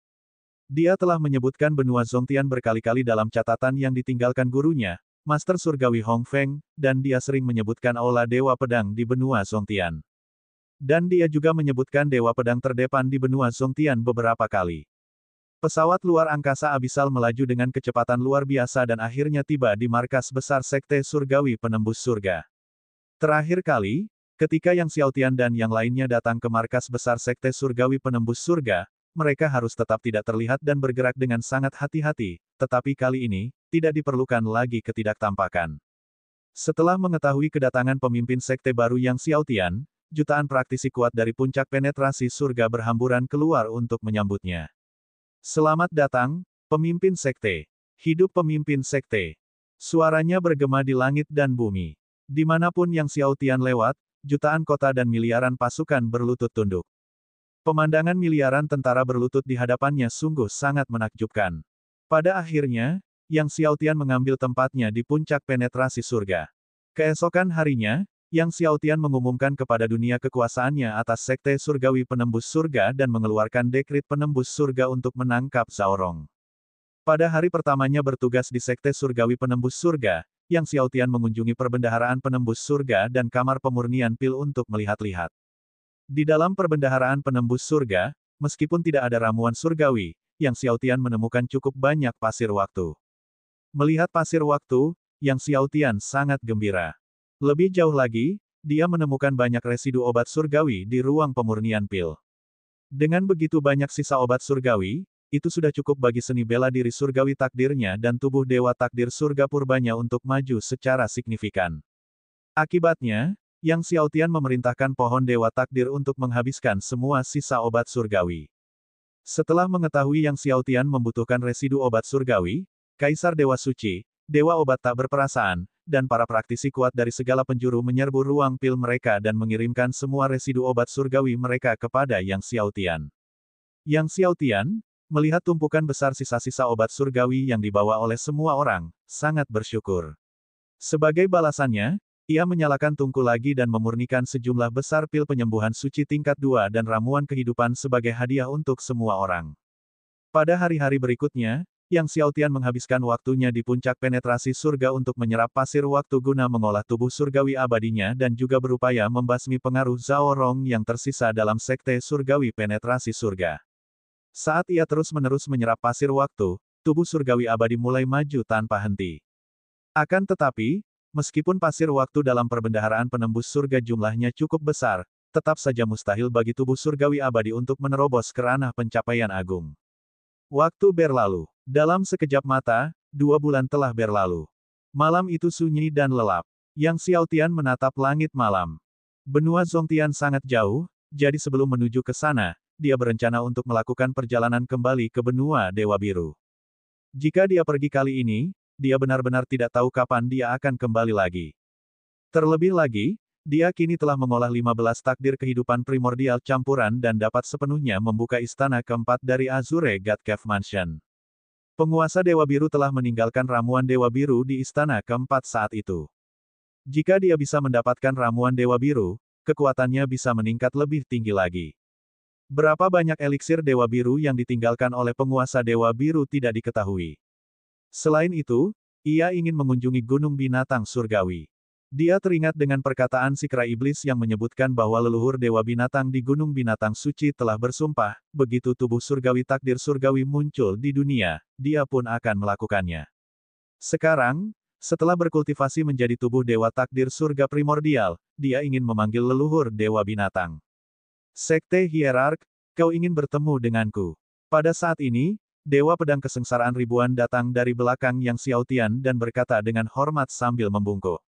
Dia telah menyebutkan benua Zongtian berkali-kali dalam catatan yang ditinggalkan gurunya, Master Surgawi Hong Feng, dan dia sering menyebutkan Aula Dewa Pedang di benua Zongtian. Dan dia juga menyebutkan Dewa Pedang terdepan di benua Zongtian beberapa kali. Pesawat luar angkasa abisal melaju dengan kecepatan luar biasa dan akhirnya tiba di markas besar Sekte Surgawi Penembus Surga. Terakhir kali, ketika Yang Xiaotian dan yang lainnya datang ke markas besar Sekte Surgawi Penembus Surga, mereka harus tetap tidak terlihat dan bergerak dengan sangat hati-hati, tetapi kali ini, tidak diperlukan lagi ketidaktampakan. Setelah mengetahui kedatangan pemimpin sekte baru Yang Xiaotian, jutaan praktisi kuat dari puncak penetrasi surga berhamburan keluar untuk menyambutnya. Selamat datang, pemimpin sekte. Hidup pemimpin sekte. Suaranya bergema di langit dan bumi. Dimanapun Yang Xiaotian lewat, jutaan kota dan miliaran pasukan berlutut tunduk. Pemandangan miliaran tentara berlutut di hadapannya sungguh sangat menakjubkan. Pada akhirnya, Yang Xiaotian mengambil tempatnya di puncak penetrasi surga. Keesokan harinya, Yang Xiaotian mengumumkan kepada dunia kekuasaannya atas Sekte Surgawi Penembus Surga dan mengeluarkan dekrit penembus surga untuk menangkap Zhao Rong. Pada hari pertamanya bertugas di Sekte Surgawi Penembus Surga, Yang Xiaotian mengunjungi perbendaharaan penembus surga dan kamar pemurnian pil untuk melihat-lihat. Di dalam perbendaharaan penembus surga, meskipun tidak ada ramuan surgawi, Yang Xiaotian menemukan cukup banyak pasir waktu. Melihat pasir waktu, Yang Xiaotian sangat gembira. Lebih jauh lagi, dia menemukan banyak residu obat surgawi di ruang pemurnian pil. Dengan begitu banyak sisa obat surgawi, itu sudah cukup bagi seni bela diri surgawi takdirnya dan tubuh dewa takdir surga purbanya untuk maju secara signifikan. Akibatnya, Yang Xiaotian memerintahkan pohon dewa takdir untuk menghabiskan semua sisa obat surgawi. Setelah mengetahui Yang Xiaotian membutuhkan residu obat surgawi, Kaisar Dewa Suci, Dewa Obat tak berperasaan, dan para praktisi kuat dari segala penjuru menyerbu ruang pil mereka dan mengirimkan semua residu obat surgawi mereka kepada Yang Xiaotian. Yang Xiaotian, melihat tumpukan besar sisa-sisa obat surgawi yang dibawa oleh semua orang, sangat bersyukur. Sebagai balasannya, ia menyalakan tungku lagi dan memurnikan sejumlah besar pil penyembuhan suci tingkat 2 dan ramuan kehidupan sebagai hadiah untuk semua orang. Pada hari-hari berikutnya, Yang Xiaotian menghabiskan waktunya di puncak penetrasi surga untuk menyerap pasir waktu guna mengolah tubuh surgawi abadinya dan juga berupaya membasmi pengaruh Zhao Rong yang tersisa dalam sekte surgawi penetrasi surga. Saat ia terus-menerus menyerap pasir waktu, tubuh surgawi abadi mulai maju tanpa henti. Akan tetapi, meskipun pasir waktu dalam perbendaharaan penembus surga jumlahnya cukup besar, tetap saja mustahil bagi tubuh surgawi abadi untuk menerobos ke ranah pencapaian agung. Waktu berlalu. Dalam sekejap mata, 2 bulan telah berlalu. Malam itu sunyi dan lelap. Yang Xiaotian menatap langit malam. Benua Zongtian sangat jauh, jadi sebelum menuju ke sana, dia berencana untuk melakukan perjalanan kembali ke benua Dewa Biru. Jika dia pergi kali ini, dia benar-benar tidak tahu kapan dia akan kembali lagi. Terlebih lagi, dia kini telah mengolah 15 takdir kehidupan primordial campuran dan dapat sepenuhnya membuka istana keempat dari Azure God Cave Mansion. Penguasa Dewa Biru telah meninggalkan ramuan Dewa Biru di istana keempat saat itu. Jika dia bisa mendapatkan ramuan Dewa Biru, kekuatannya bisa meningkat lebih tinggi lagi. Berapa banyak eliksir Dewa Biru yang ditinggalkan oleh penguasa Dewa Biru tidak diketahui. Selain itu, ia ingin mengunjungi Gunung Binatang Surgawi. Dia teringat dengan perkataan si kera iblis yang menyebutkan bahwa leluhur Dewa Binatang di Gunung Binatang Suci telah bersumpah, begitu tubuh surgawi takdir surgawi muncul di dunia, dia pun akan melakukannya. Sekarang, setelah berkultivasi menjadi tubuh Dewa Takdir Surga Primordial, dia ingin memanggil leluhur Dewa Binatang. Sekte Hierark, kau ingin bertemu denganku. Pada saat ini, Dewa Pedang Kesengsaraan Ribuan datang dari belakang Yang Xiaotian dan berkata dengan hormat sambil membungkuk.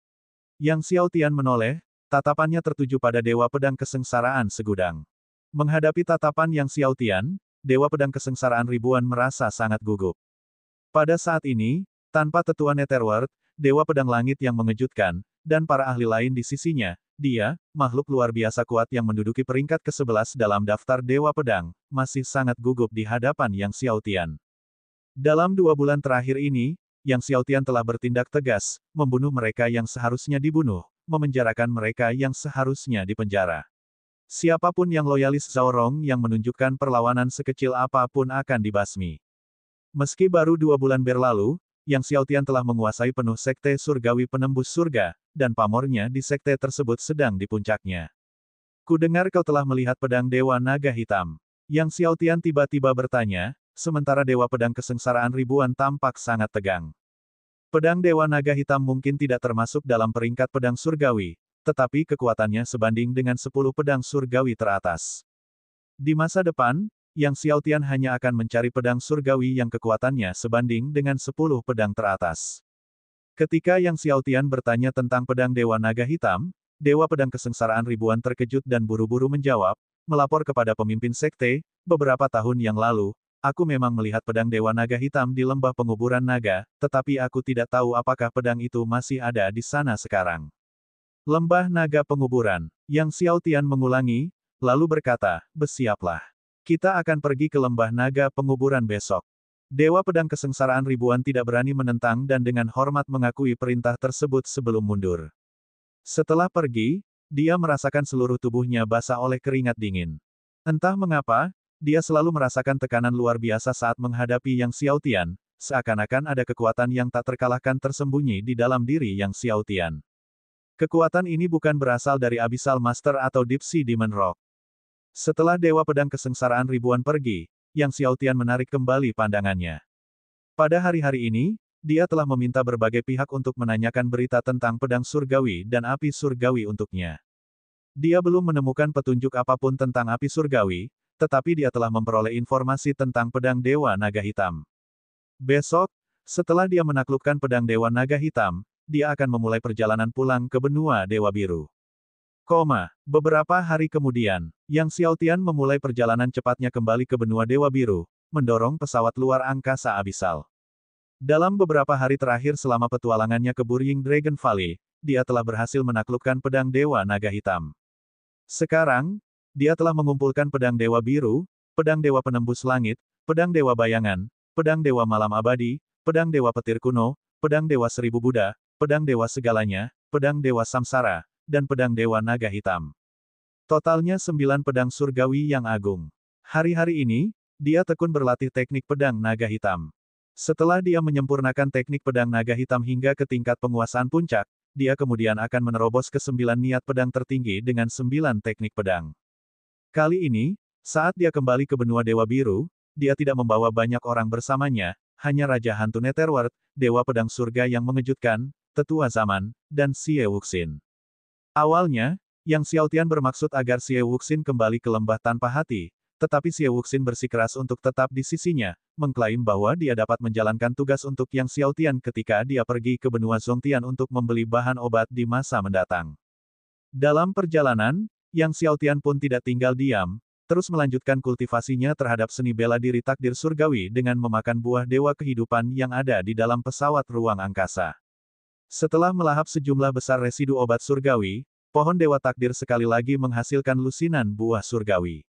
Yang Xiaotian menoleh, tatapannya tertuju pada Dewa Pedang Kesengsaraan Segudang. Menghadapi tatapan Yang Xiaotian, Dewa Pedang Kesengsaraan Ribuan merasa sangat gugup. Pada saat ini, tanpa tetua Netherworld, Dewa Pedang Langit yang mengejutkan, dan para ahli lain di sisinya, dia, makhluk luar biasa kuat yang menduduki peringkat ke-11 dalam daftar Dewa Pedang, masih sangat gugup di hadapan Yang Xiaotian. Dalam 2 bulan terakhir ini, Yang Xiaotian telah bertindak tegas, membunuh mereka yang seharusnya dibunuh, memenjarakan mereka yang seharusnya dipenjara. Siapapun yang loyalis Zhao Rong yang menunjukkan perlawanan sekecil apapun akan dibasmi. Meski baru 2 bulan berlalu, Yang Xiaotian telah menguasai penuh sekte surgawi penembus surga, dan pamornya di sekte tersebut sedang di puncaknya. Kudengar kau telah melihat pedang Dewa Naga Hitam. Yang Xiaotian tiba-tiba bertanya, sementara Dewa Pedang Kesengsaraan Ribuan tampak sangat tegang. Pedang Dewa Naga Hitam mungkin tidak termasuk dalam peringkat pedang surgawi, tetapi kekuatannya sebanding dengan 10 pedang surgawi teratas. Di masa depan, Yang Xiaotian hanya akan mencari pedang surgawi yang kekuatannya sebanding dengan 10 pedang teratas. Ketika Yang Xiaotian bertanya tentang pedang Dewa Naga Hitam, Dewa Pedang Kesengsaraan Ribuan terkejut dan buru-buru menjawab, melapor kepada pemimpin sekte, beberapa tahun yang lalu, aku memang melihat pedang Dewa Naga Hitam di lembah penguburan naga, tetapi aku tidak tahu apakah pedang itu masih ada di sana sekarang. Lembah Naga Penguburan. Yang Xiaotian mengulangi, lalu berkata, bersiaplah. Kita akan pergi ke Lembah Naga Penguburan besok. Dewa Pedang Kesengsaraan Ribuan tidak berani menentang dan dengan hormat mengakui perintah tersebut sebelum mundur. Setelah pergi, dia merasakan seluruh tubuhnya basah oleh keringat dingin. Entah mengapa, dia selalu merasakan tekanan luar biasa saat menghadapi Yang Xiaotian, seakan-akan ada kekuatan yang tak terkalahkan tersembunyi di dalam diri Yang Xiaotian. Kekuatan ini bukan berasal dari Abyssal Master atau Deep Sea Demon Rock. Setelah Dewa Pedang Kesengsaraan Ribuan pergi, Yang Xiaotian menarik kembali pandangannya. Pada hari-hari ini, dia telah meminta berbagai pihak untuk menanyakan berita tentang pedang surgawi dan api surgawi untuknya. Dia belum menemukan petunjuk apapun tentang api surgawi, tetapi dia telah memperoleh informasi tentang pedang Dewa Naga Hitam. Besok, setelah dia menaklukkan pedang Dewa Naga Hitam, dia akan memulai perjalanan pulang ke benua Dewa Biru. Beberapa hari kemudian, Yang Xiaotian memulai perjalanan cepatnya kembali ke benua Dewa Biru, mendorong pesawat luar angkasa Abyssal. Dalam beberapa hari terakhir selama petualangannya ke Burying Dragon Valley, dia telah berhasil menaklukkan pedang Dewa Naga Hitam. Sekarang, dia telah mengumpulkan pedang Dewa Biru, pedang Dewa Penembus Langit, pedang Dewa Bayangan, pedang Dewa Malam Abadi, pedang Dewa Petir Kuno, pedang Dewa Seribu Buddha, pedang Dewa Segalanya, pedang Dewa Samsara, dan pedang Dewa Naga Hitam. Totalnya 9 pedang surgawi yang agung. Hari-hari ini, dia tekun berlatih teknik pedang naga hitam. Setelah dia menyempurnakan teknik pedang naga hitam hingga ke tingkat penguasaan puncak, dia kemudian akan menerobos ke 9 niat pedang tertinggi dengan 9 teknik pedang. Kali ini, saat dia kembali ke benua Dewa Biru, dia tidak membawa banyak orang bersamanya, hanya Raja Hantu Netherworld, Dewa Pedang Surga yang mengejutkan, Tetua Zaman, dan Xie Wuxin. Awalnya, Yang Xiaotian bermaksud agar Xie Wuxin kembali ke lembah tanpa hati, tetapi Xie Wuxin bersikeras untuk tetap di sisinya, mengklaim bahwa dia dapat menjalankan tugas untuk Yang Xiaotian ketika dia pergi ke benua Zongtian untuk membeli bahan obat di masa mendatang. Dalam perjalanan, Yang Xiaotian pun tidak tinggal diam, terus melanjutkan kultivasinya terhadap seni bela diri takdir surgawi dengan memakan buah dewa kehidupan yang ada di dalam pesawat ruang angkasa. Setelah melahap sejumlah besar residu obat surgawi, pohon dewa takdir sekali lagi menghasilkan lusinan buah surgawi.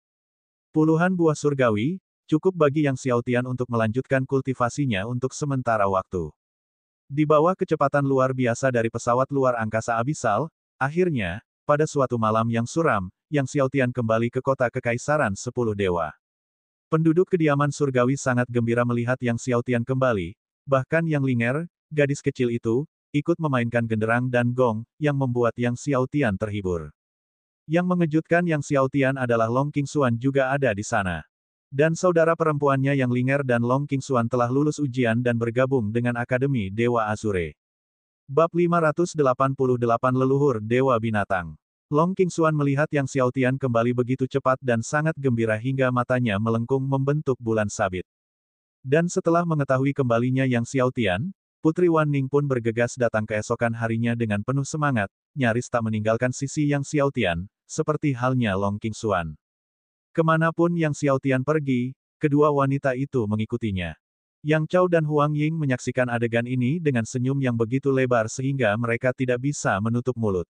Puluhan buah surgawi, cukup bagi Yang Xiaotian untuk melanjutkan kultivasinya untuk sementara waktu. Di bawah kecepatan luar biasa dari pesawat luar angkasa abisal, akhirnya, pada suatu malam yang suram, Yang Xiaotian kembali ke kota Kekaisaran 10 Dewa. Penduduk kediaman surgawi sangat gembira melihat Yang Xiaotian kembali, bahkan Yang Linger, gadis kecil itu, ikut memainkan genderang dan gong, yang membuat Yang Xiaotian terhibur. Yang mengejutkan Yang Xiaotian adalah Long Qingxuan juga ada di sana. Dan saudara perempuannya Yang Linger dan Long Qingxuan telah lulus ujian dan bergabung dengan Akademi Dewa Azure. Bab 588 Leluhur Dewa Binatang. Long Qingxuan melihat Yang Xiaotian kembali begitu cepat dan sangat gembira hingga matanya melengkung membentuk bulan sabit. Dan setelah mengetahui kembalinya Yang Xiaotian, Putri Wan Ning pun bergegas datang keesokan harinya dengan penuh semangat, nyaris tak meninggalkan sisi Yang Xiaotian, seperti halnya Long Qingxuan. Kemanapun Yang Xiaotian pergi, kedua wanita itu mengikutinya. Yang Chao dan Huang Ying menyaksikan adegan ini dengan senyum yang begitu lebar sehingga mereka tidak bisa menutup mulut.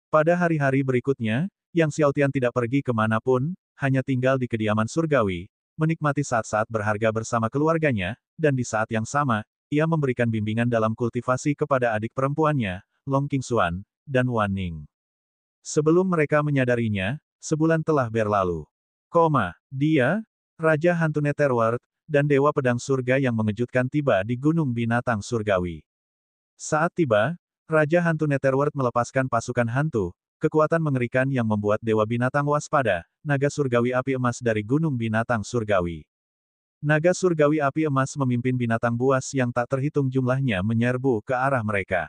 Pada hari-hari berikutnya, Yang Xiaotian tidak pergi kemanapun, hanya tinggal di kediaman surgawi, menikmati saat-saat berharga bersama keluarganya, dan di saat yang sama, ia memberikan bimbingan dalam kultivasi kepada adik perempuannya, Long Qingxuan, dan Wan Ning. Sebelum mereka menyadarinya, sebulan telah berlalu. Dia, Raja Hantu Netherworld, dan Dewa Pedang Surga yang mengejutkan tiba di Gunung Binatang Surgawi. Saat tiba, Raja Hantu Netherworld melepaskan pasukan hantu, kekuatan mengerikan yang membuat Dewa Binatang waspada, naga surgawi api emas dari Gunung Binatang Surgawi. Naga surgawi api emas memimpin binatang buas yang tak terhitung jumlahnya menyerbu ke arah mereka.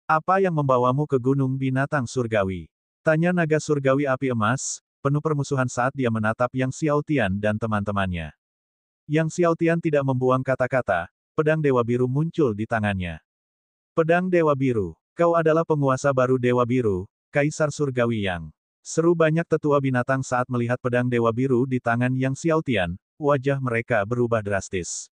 Apa yang membawamu ke Gunung Binatang Surgawi? Tanya naga surgawi api emas, penuh permusuhan saat dia menatap Yang Xiaotian dan teman-temannya. Yang Xiaotian tidak membuang kata-kata, pedang Dewa Biru muncul di tangannya. Pedang Dewa Biru, kau adalah penguasa baru Dewa Biru, Kaisar Surgawi Yang. Seru banyak tetua binatang saat melihat pedang Dewa Biru di tangan Yang Xiaotian. Wajah mereka berubah drastis.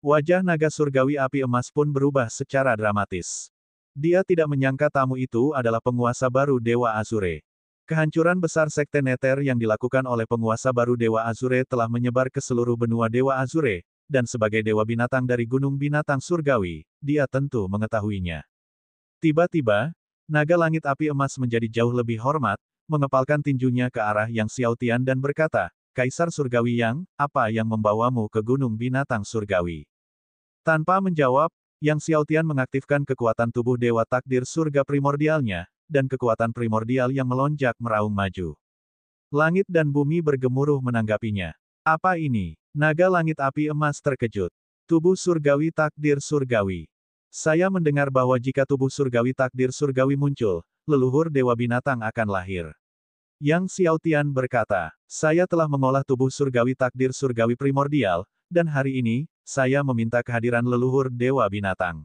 Wajah naga surgawi api emas pun berubah secara dramatis. Dia tidak menyangka tamu itu adalah penguasa baru Dewa Azure. Kehancuran besar Sekte Nether yang dilakukan oleh penguasa baru Dewa Azure telah menyebar ke seluruh benua Dewa Azure, dan sebagai Dewa Binatang dari Gunung Binatang Surgawi, dia tentu mengetahuinya. Tiba-tiba, naga langit api emas menjadi jauh lebih hormat, mengepalkan tinjunya ke arah Yang Xiaotian dan berkata, Kaisar Surgawi Yang, apa yang membawamu ke Gunung Binatang Surgawi? Tanpa menjawab, Yang Xiaotian mengaktifkan kekuatan tubuh Dewa Takdir Surga primordialnya, dan kekuatan primordial yang melonjak meraung maju. Langit dan bumi bergemuruh menanggapinya. Apa ini? Naga langit api emas terkejut. Tubuh surgawi takdir surgawi. Saya mendengar bahwa jika tubuh surgawi takdir surgawi muncul, leluhur Dewa Binatang akan lahir. Yang Xiaotian berkata, saya telah mengolah tubuh surgawi takdir surgawi primordial, dan hari ini, saya meminta kehadiran leluhur Dewa Binatang.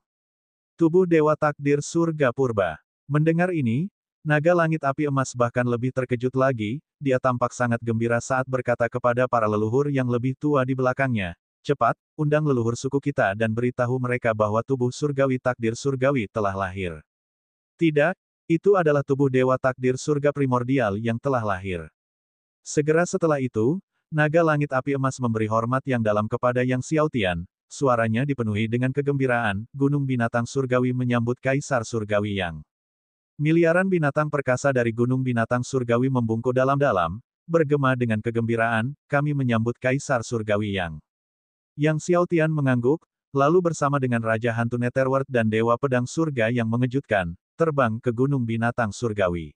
Tubuh Dewa Takdir Surga Purba. Mendengar ini, naga langit api emas bahkan lebih terkejut lagi, dia tampak sangat gembira saat berkata kepada para leluhur yang lebih tua di belakangnya, Cepat, undang leluhur suku kita dan beritahu mereka bahwa tubuh surgawi takdir surgawi telah lahir. Tidak, itu adalah tubuh dewa takdir surga primordial yang telah lahir. Segera setelah itu, naga langit api emas memberi hormat yang dalam kepada Yang Xiaotian, suaranya dipenuhi dengan kegembiraan, gunung binatang surgawi menyambut kaisar surgawi Yang. Miliaran binatang perkasa dari gunung binatang surgawi membungkuk dalam-dalam, bergema dengan kegembiraan, kami menyambut kaisar surgawi Yang. Yang Xiaotian mengangguk, lalu bersama dengan Raja Hantu Netherworld dan Dewa Pedang Surga yang mengejutkan, terbang ke gunung binatang surgawi.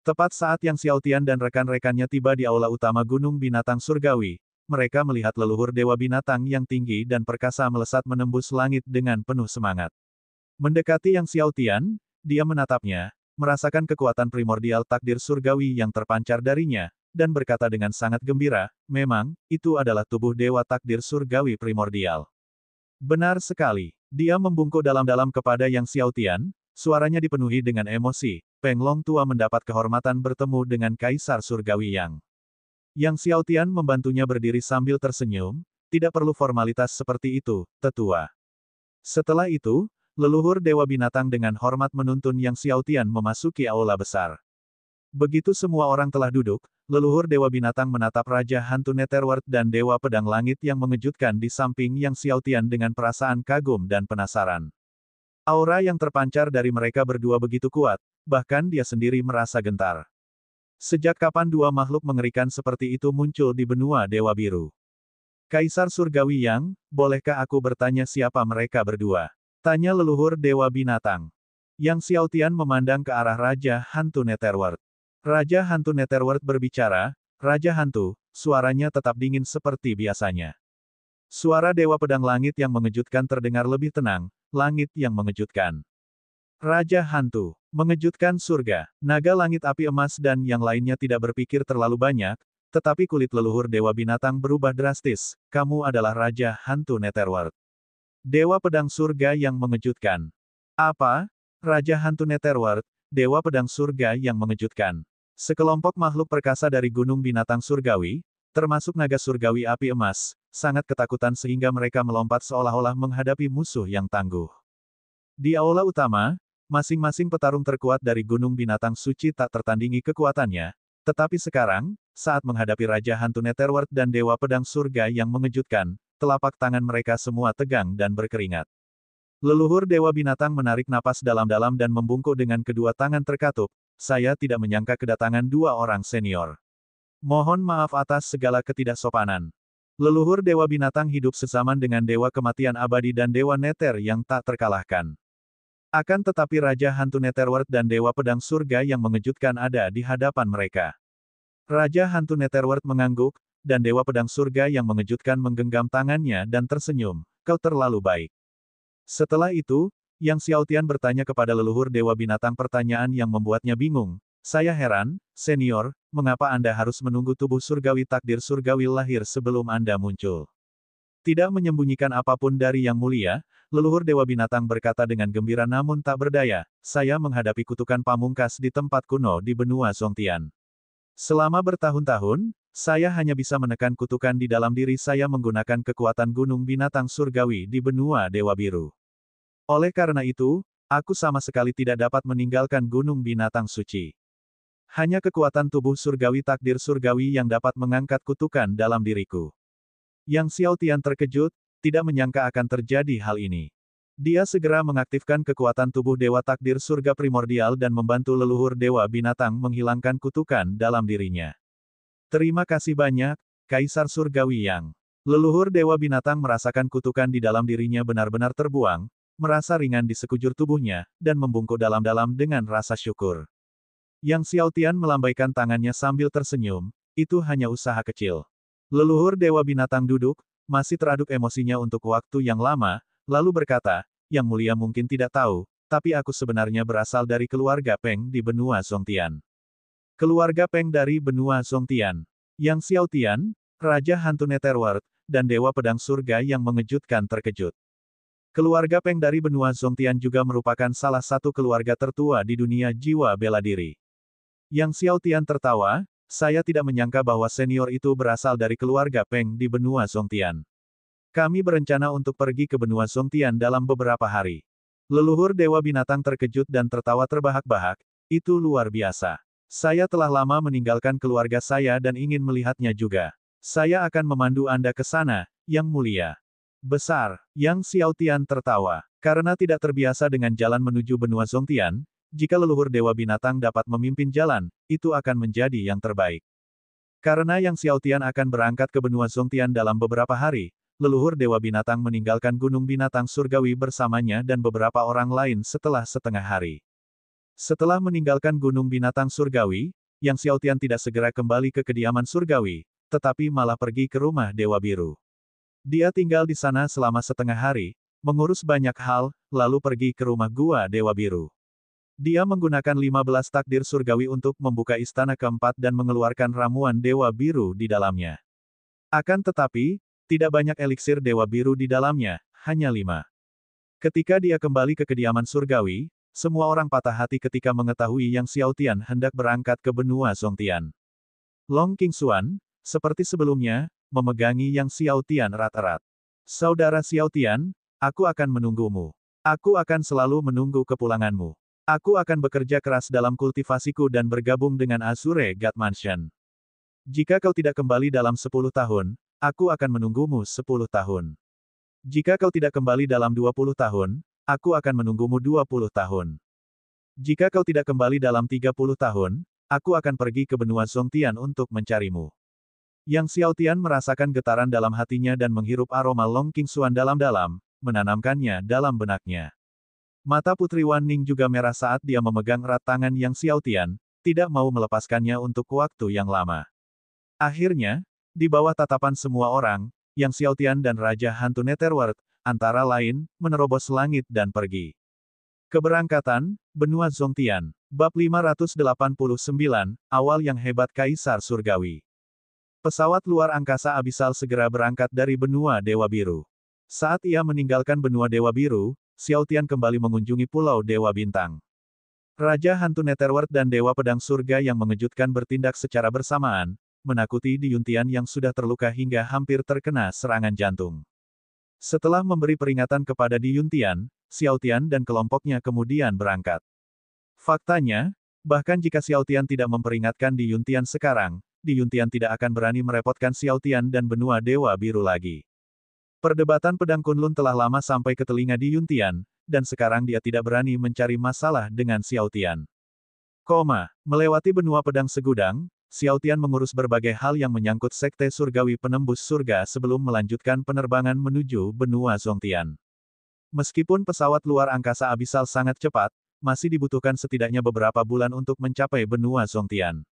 Tepat saat Yang Xiaotian dan rekan-rekannya tiba di aula utama gunung binatang surgawi, mereka melihat leluhur Dewa Binatang yang tinggi dan perkasa melesat menembus langit dengan penuh semangat. Mendekati Yang Xiaotian, dia menatapnya, merasakan kekuatan primordial takdir surgawi yang terpancar darinya, dan berkata dengan sangat gembira, memang, itu adalah tubuh dewa takdir surgawi primordial. Benar sekali. Dia membungkuk dalam-dalam kepada Yang Xiaotian, suaranya dipenuhi dengan emosi, Peng Long tua mendapat kehormatan bertemu dengan kaisar surgawi Yang. Yang Xiaotian membantunya berdiri sambil tersenyum, tidak perlu formalitas seperti itu, tetua. Setelah itu, leluhur Dewa Binatang dengan hormat menuntun Yang Xiaotian memasuki aula besar. Begitu semua orang telah duduk, leluhur Dewa Binatang menatap Raja Hantu Netherworld dan Dewa Pedang Langit yang mengejutkan di samping Yang Xiaotian dengan perasaan kagum dan penasaran. Aura yang terpancar dari mereka berdua begitu kuat, bahkan dia sendiri merasa gentar. Sejak kapan dua makhluk mengerikan seperti itu muncul di benua Dewa Biru? Kaisar Surgawi Yang, bolehkah aku bertanya siapa mereka berdua? Tanya leluhur Dewa Binatang. Yang Xiaotian memandang ke arah Raja Hantu Netherworld. Raja Hantu Netherworld berbicara, Raja Hantu, suaranya tetap dingin seperti biasanya. Suara Dewa Pedang Langit yang mengejutkan terdengar lebih tenang, langit yang mengejutkan. Raja Hantu, mengejutkan surga, naga langit api emas dan yang lainnya tidak berpikir terlalu banyak, tetapi kulit leluhur Dewa Binatang berubah drastis, kamu adalah Raja Hantu Netherworld. Dewa Pedang Surga yang mengejutkan. Apa? Raja Hantu Netherworld, Dewa Pedang Surga yang mengejutkan. Sekelompok makhluk perkasa dari Gunung Binatang Surgawi, termasuk naga surgawi api emas, sangat ketakutan sehingga mereka melompat seolah-olah menghadapi musuh yang tangguh. Di aula utama, masing-masing petarung terkuat dari Gunung Binatang Suci tak tertandingi kekuatannya, tetapi sekarang, saat menghadapi Raja Hantu Netherworld dan Dewa Pedang Surga yang mengejutkan, telapak tangan mereka semua tegang dan berkeringat. Leluhur Dewa Binatang menarik napas dalam-dalam dan membungkuk dengan kedua tangan terkatup, saya tidak menyangka kedatangan dua orang senior. Mohon maaf atas segala ketidaksopanan. Leluhur Dewa Binatang hidup sezaman dengan Dewa Kematian Abadi dan Dewa Nether yang tak terkalahkan. Akan tetapi Raja Hantu Netherworld dan Dewa Pedang Surga yang mengejutkan ada di hadapan mereka. Raja Hantu Netherworld mengangguk, dan Dewa Pedang Surga yang mengejutkan menggenggam tangannya dan tersenyum, kau terlalu baik. Setelah itu, Yang Xiaotian bertanya kepada leluhur Dewa Binatang pertanyaan yang membuatnya bingung, saya heran, senior, mengapa Anda harus menunggu tubuh surgawi takdir surgawi lahir sebelum Anda muncul? Tidak menyembunyikan apapun dari Yang Mulia, leluhur Dewa Binatang berkata dengan gembira namun tak berdaya, saya menghadapi kutukan pamungkas di tempat kuno di benua Zongtian. Selama bertahun-tahun, saya hanya bisa menekan kutukan di dalam diri saya menggunakan kekuatan Gunung Binatang Surgawi di benua Dewa Biru. Oleh karena itu, aku sama sekali tidak dapat meninggalkan Gunung Binatang Suci. Hanya kekuatan tubuh surgawi takdir surgawi yang dapat mengangkat kutukan dalam diriku. Yang Xiaotian terkejut, tidak menyangka akan terjadi hal ini. Dia segera mengaktifkan kekuatan tubuh Dewa Takdir Surga Primordial dan membantu leluhur Dewa Binatang menghilangkan kutukan dalam dirinya. Terima kasih banyak, Kaisar Surgawi Yang. Leluhur Dewa Binatang merasakan kutukan di dalam dirinya benar-benar terbuang, merasa ringan di sekujur tubuhnya, dan membungkuk dalam-dalam dengan rasa syukur. Yang Xiaotian melambaikan tangannya sambil tersenyum, itu hanya usaha kecil. Leluhur Dewa Binatang duduk, masih teraduk emosinya untuk waktu yang lama, lalu berkata, Yang Mulia mungkin tidak tahu, tapi aku sebenarnya berasal dari keluarga Peng di benua Zongtian. Keluarga Peng dari benua Zongtian. Yang Xiaotian, Raja Hantu Netherworld, dan Dewa Pedang Surga yang mengejutkan terkejut. Keluarga Peng dari benua Zongtian juga merupakan salah satu keluarga tertua di dunia jiwa bela diri. Yang Xiaotian tertawa, saya tidak menyangka bahwa senior itu berasal dari keluarga Peng di benua Zongtian. Kami berencana untuk pergi ke benua Zongtian dalam beberapa hari. Leluhur Dewa Binatang terkejut dan tertawa terbahak-bahak. Itu luar biasa. Saya telah lama meninggalkan keluarga saya dan ingin melihatnya juga. Saya akan memandu Anda ke sana, Yang Mulia. Besar, Yang Xiaotian tertawa. Karena tidak terbiasa dengan jalan menuju benua Zongtian, jika leluhur Dewa Binatang dapat memimpin jalan, itu akan menjadi yang terbaik. Karena Yang Xiaotian akan berangkat ke benua Zongtian dalam beberapa hari, leluhur Dewa Binatang meninggalkan Gunung Binatang Surgawi bersamanya dan beberapa orang lain setelah setengah hari. Setelah meninggalkan Gunung Binatang Surgawi, Yang Xiaotian tidak segera kembali ke kediaman Surgawi, tetapi malah pergi ke rumah Dewa Biru. Dia tinggal di sana selama setengah hari, mengurus banyak hal, lalu pergi ke rumah Gua Dewa Biru. Dia menggunakan 15 takdir surgawi untuk membuka istana keempat dan mengeluarkan ramuan Dewa Biru di dalamnya. Akan tetapi, tidak banyak eliksir Dewa Biru di dalamnya, hanya 5. Ketika dia kembali ke kediaman surgawi, semua orang patah hati ketika mengetahui Yang Xiaotian hendak berangkat ke benua Zongtian. Long Qingxuan, seperti sebelumnya, memegangi Yang Xiaotian erat-erat. Saudara Xiaotian, aku akan menunggumu. Aku akan selalu menunggu kepulanganmu. Aku akan bekerja keras dalam kultivasiku dan bergabung dengan Azure God Mansion. Jika kau tidak kembali dalam 10 tahun, aku akan menunggumu 10 tahun. Jika kau tidak kembali dalam 20 tahun, aku akan menunggumu 20 tahun. Jika kau tidak kembali dalam 30 tahun, aku akan pergi ke benua Zongtian untuk mencarimu. Yang Xiaotian merasakan getaran dalam hatinya dan menghirup aroma Long Qingxuan dalam-dalam, menanamkannya dalam benaknya. Mata Putri Wan Ning juga merah saat dia memegang erat tangan Yang Xiaotian, tidak mau melepaskannya untuk waktu yang lama. Akhirnya, di bawah tatapan semua orang, Yang Xiaotian dan Raja Hantu Netherworld, antara lain, menerobos langit dan pergi. Keberangkatan, Benua Zongtian. Bab 589, Awal yang Hebat Kaisar Surgawi. Pesawat luar angkasa abisal segera berangkat dari benua Dewa Biru. Saat ia meninggalkan benua Dewa Biru, Xiaotian kembali mengunjungi Pulau Dewa Bintang. Raja Hantu Netherworld dan Dewa Pedang Surga yang mengejutkan bertindak secara bersamaan, menakuti Di Yuntian yang sudah terluka hingga hampir terkena serangan jantung. Setelah memberi peringatan kepada Di Yuntian, Xiaotian dan kelompoknya kemudian berangkat. Faktanya, bahkan jika Xiaotian tidak memperingatkan Di Yuntian sekarang, Di Yuntian tidak akan berani merepotkan Xiaotian dan benua Dewa Biru lagi. Perdebatan pedang Kunlun telah lama sampai ke telinga Di Yuntian, dan sekarang dia tidak berani mencari masalah dengan Xiaotian. Melewati benua pedang segudang, Xiaotian mengurus berbagai hal yang menyangkut Sekte Surgawi Penembus Surga sebelum melanjutkan penerbangan menuju benua Zongtian. Meskipun pesawat luar angkasa abisal sangat cepat, masih dibutuhkan setidaknya beberapa bulan untuk mencapai benua Zongtian.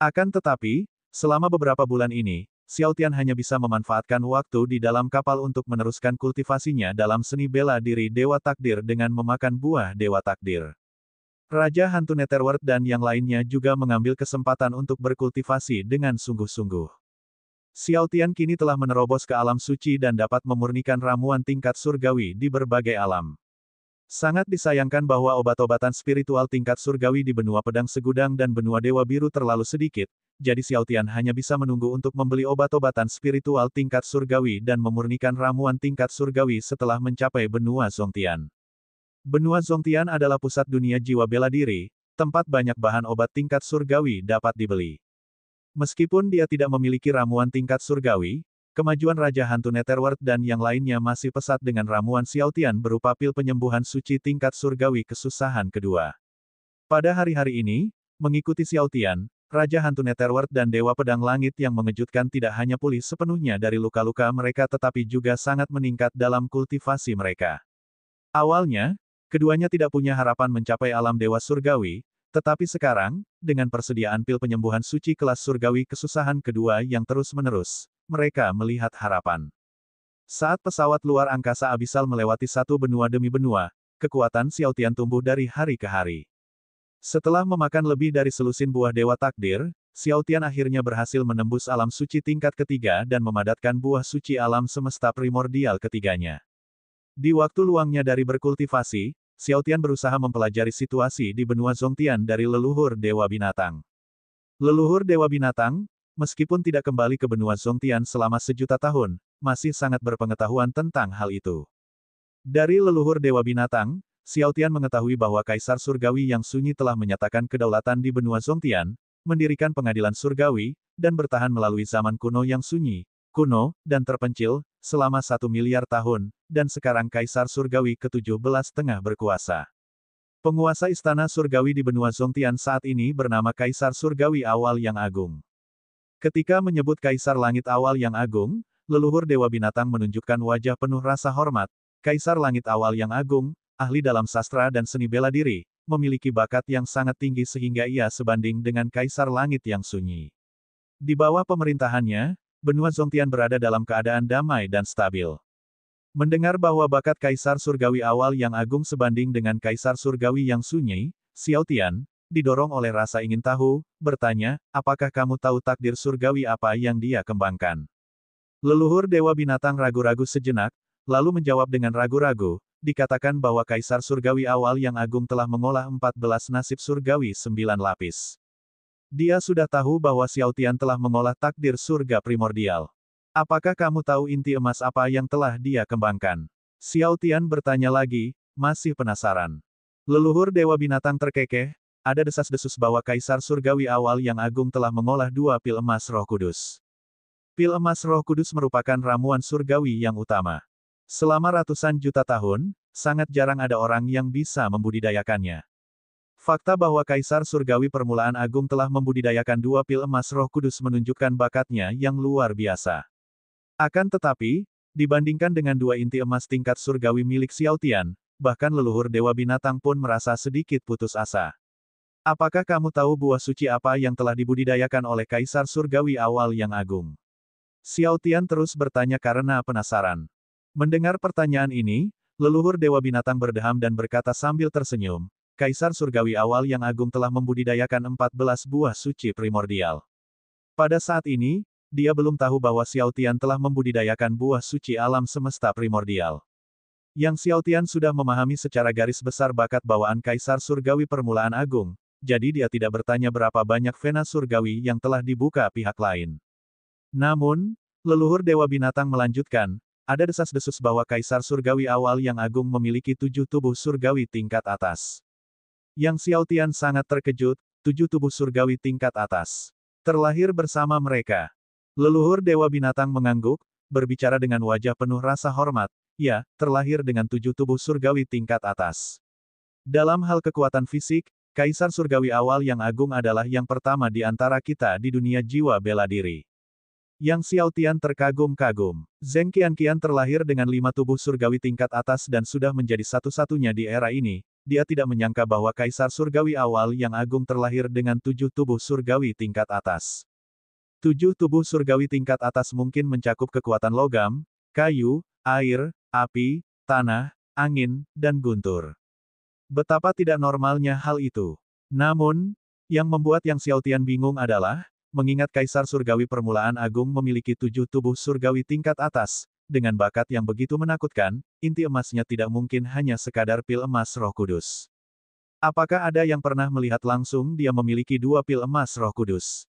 Akan tetapi, selama beberapa bulan ini, Xiaotian hanya bisa memanfaatkan waktu di dalam kapal untuk meneruskan kultivasinya dalam seni bela diri Dewa Takdir dengan memakan buah Dewa Takdir. Raja Hantu Netherworld dan yang lainnya juga mengambil kesempatan untuk berkultivasi dengan sungguh-sungguh. Xiaotian kini telah menerobos ke alam suci dan dapat memurnikan ramuan tingkat surgawi di berbagai alam. Sangat disayangkan bahwa obat-obatan spiritual tingkat surgawi di benua pedang segudang dan benua Dewa Biru terlalu sedikit, jadi Xiaotian hanya bisa menunggu untuk membeli obat-obatan spiritual tingkat surgawi dan memurnikan ramuan tingkat surgawi setelah mencapai benua Zongtian. Benua Zongtian adalah pusat dunia jiwa bela diri, tempat banyak bahan obat tingkat surgawi dapat dibeli. Meskipun dia tidak memiliki ramuan tingkat surgawi, kemajuan Raja Hantu Netherworld dan yang lainnya masih pesat dengan ramuan Xiaotian berupa pil penyembuhan suci tingkat surgawi kesusahan kedua. Pada hari-hari ini, mengikuti Xiaotian, Raja Hantu Netherworld dan Dewa Pedang Langit yang mengejutkan tidak hanya pulih sepenuhnya dari luka-luka mereka tetapi juga sangat meningkat dalam kultivasi mereka. Awalnya, keduanya tidak punya harapan mencapai alam Dewa Surgawi, tetapi sekarang, dengan persediaan pil penyembuhan suci kelas Surgawi kesusahan kedua yang terus-menerus, mereka melihat harapan. Saat pesawat luar angkasa abisal melewati satu benua demi benua, kekuatan Xiaotian tumbuh dari hari ke hari. Setelah memakan lebih dari selusin buah Dewa Takdir, Xiaotian akhirnya berhasil menembus alam suci tingkat ketiga dan memadatkan buah suci alam semesta primordial ketiganya. Di waktu luangnya dari berkultivasi, Xiaotian berusaha mempelajari situasi di benua Zongtian dari leluhur Dewa Binatang. Leluhur Dewa Binatang, meskipun tidak kembali ke benua Zongtian selama 1.000.000 tahun, masih sangat berpengetahuan tentang hal itu. Dari leluhur Dewa Binatang, Xiao Tian mengetahui bahwa Kaisar Surgawi yang sunyi telah menyatakan kedaulatan di benua Zongtian, mendirikan pengadilan surgawi, dan bertahan melalui zaman kuno yang sunyi, kuno, dan terpencil, selama 1 miliar tahun, dan sekarang Kaisar Surgawi ke-17 tengah berkuasa. Penguasa Istana Surgawi di benua Zongtian saat ini bernama Kaisar Surgawi Awal yang Agung. Ketika menyebut Kaisar Langit Awal yang Agung, leluhur Dewa Binatang menunjukkan wajah penuh rasa hormat. Kaisar Langit Awal yang Agung, ahli dalam sastra dan seni bela diri, memiliki bakat yang sangat tinggi sehingga ia sebanding dengan Kaisar Langit yang sunyi. Di bawah pemerintahannya, benua Zongtian berada dalam keadaan damai dan stabil. Mendengar bahwa bakat Kaisar Surgawi Awal yang Agung sebanding dengan Kaisar Surgawi yang sunyi, Xiao Tian, didorong oleh rasa ingin tahu, bertanya, apakah kamu tahu takdir surgawi apa yang dia kembangkan? Leluhur Dewa Binatang ragu-ragu sejenak, lalu menjawab dengan ragu-ragu, dikatakan bahwa Kaisar Surgawi Awal yang Agung telah mengolah 14 nasib surgawi 9 lapis. Dia sudah tahu bahwa Xiao Tian telah mengolah takdir surga primordial. Apakah kamu tahu inti emas apa yang telah dia kembangkan? Xiao Tian bertanya lagi, masih penasaran. Leluhur Dewa Binatang terkekeh, ada desas-desus bahwa Kaisar Surgawi Awal yang Agung telah mengolah 2 pil emas Roh Kudus. Pil emas Roh Kudus merupakan ramuan surgawi yang utama. Selama ratusan juta tahun, sangat jarang ada orang yang bisa membudidayakannya. Fakta bahwa Kaisar Surgawi Permulaan Agung telah membudidayakan 2 pil emas Roh Kudus menunjukkan bakatnya yang luar biasa. Akan tetapi, dibandingkan dengan 2 inti emas tingkat surgawi milik Xiao Tian, bahkan leluhur Dewa Binatang pun merasa sedikit putus asa. Apakah kamu tahu buah suci apa yang telah dibudidayakan oleh Kaisar Surgawi Awal yang Agung? Xiao Tian terus bertanya karena penasaran. Mendengar pertanyaan ini, leluhur Dewa Binatang berdeham dan berkata sambil tersenyum, Kaisar Surgawi Awal yang Agung telah membudidayakan 14 buah suci primordial. Pada saat ini, dia belum tahu bahwa Xiao Tian telah membudidayakan buah suci alam semesta primordial. Yang Xiao Tian sudah memahami secara garis besar bakat bawaan Kaisar Surgawi Permulaan Agung, jadi dia tidak bertanya berapa banyak vena surgawi yang telah dibuka pihak lain. Namun, leluhur Dewa Binatang melanjutkan, ada desas-desus bahwa Kaisar Surgawi Awal yang Agung memiliki 7 tubuh surgawi tingkat atas. Yang Xiao Tian sangat terkejut, 7 tubuh surgawi tingkat atas terlahir bersama mereka. Leluhur Dewa Binatang mengangguk, berbicara dengan wajah penuh rasa hormat, ya, terlahir dengan 7 tubuh surgawi tingkat atas. Dalam hal kekuatan fisik, Kaisar Surgawi Awal yang Agung adalah yang pertama di antara kita di dunia jiwa bela diri. Yang Xiao Tian terkagum-kagum. Zheng Qianqian terlahir dengan 5 tubuh surgawi tingkat atas dan sudah menjadi satu-satunya di era ini. Dia tidak menyangka bahwa Kaisar Surgawi Awal yang Agung terlahir dengan 7 tubuh surgawi tingkat atas. 7 tubuh surgawi tingkat atas mungkin mencakup kekuatan logam, kayu, air, api, tanah, angin, dan guntur. Betapa tidak normalnya hal itu. Namun, yang membuat Yang Xiao Tian bingung adalah, mengingat Kaisar Surgawi Permulaan Agung memiliki 7 tubuh surgawi tingkat atas, dengan bakat yang begitu menakutkan, inti emasnya tidak mungkin hanya sekadar pil emas Roh Kudus. Apakah ada yang pernah melihat langsung dia memiliki 2 pil emas Roh Kudus?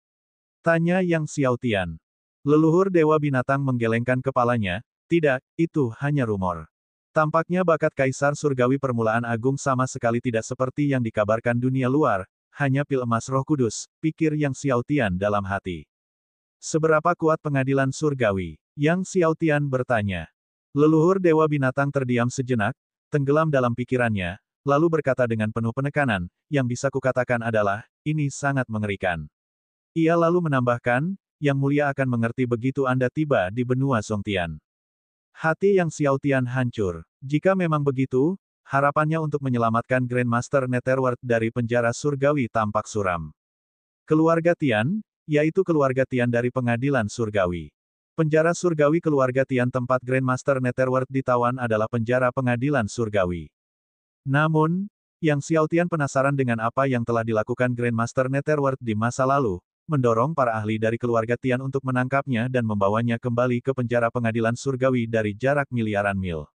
Tanya Yang Xiao Tian. Leluhur Dewa Binatang menggelengkan kepalanya, tidak, itu hanya rumor. Tampaknya bakat Kaisar Surgawi Permulaan Agung sama sekali tidak seperti yang dikabarkan dunia luar, hanya pil emas Roh Kudus, pikir Yang Xiao Tian dalam hati. Seberapa kuat pengadilan surgawi? Yang Xiao Tian bertanya. Leluhur Dewa Binatang terdiam sejenak, tenggelam dalam pikirannya, lalu berkata dengan penuh penekanan, yang bisa kukatakan adalah, ini sangat mengerikan. Ia lalu menambahkan, Yang Mulia akan mengerti begitu Anda tiba di benua Zongtian. Hati Yang Xiao Tian hancur. Jika memang begitu, harapannya untuk menyelamatkan Grandmaster Netherworld dari penjara surgawi tampak suram. Keluarga Tian, yaitu keluarga Tian dari pengadilan surgawi. Penjara surgawi keluarga Tian tempat Grandmaster Netherworld ditawan adalah penjara pengadilan surgawi. Namun, Yang Xiao Tian penasaran dengan apa yang telah dilakukan Grandmaster Netherworld di masa lalu, mendorong para ahli dari keluarga Tian untuk menangkapnya dan membawanya kembali ke penjara pengadilan surgawi dari jarak miliaran mil.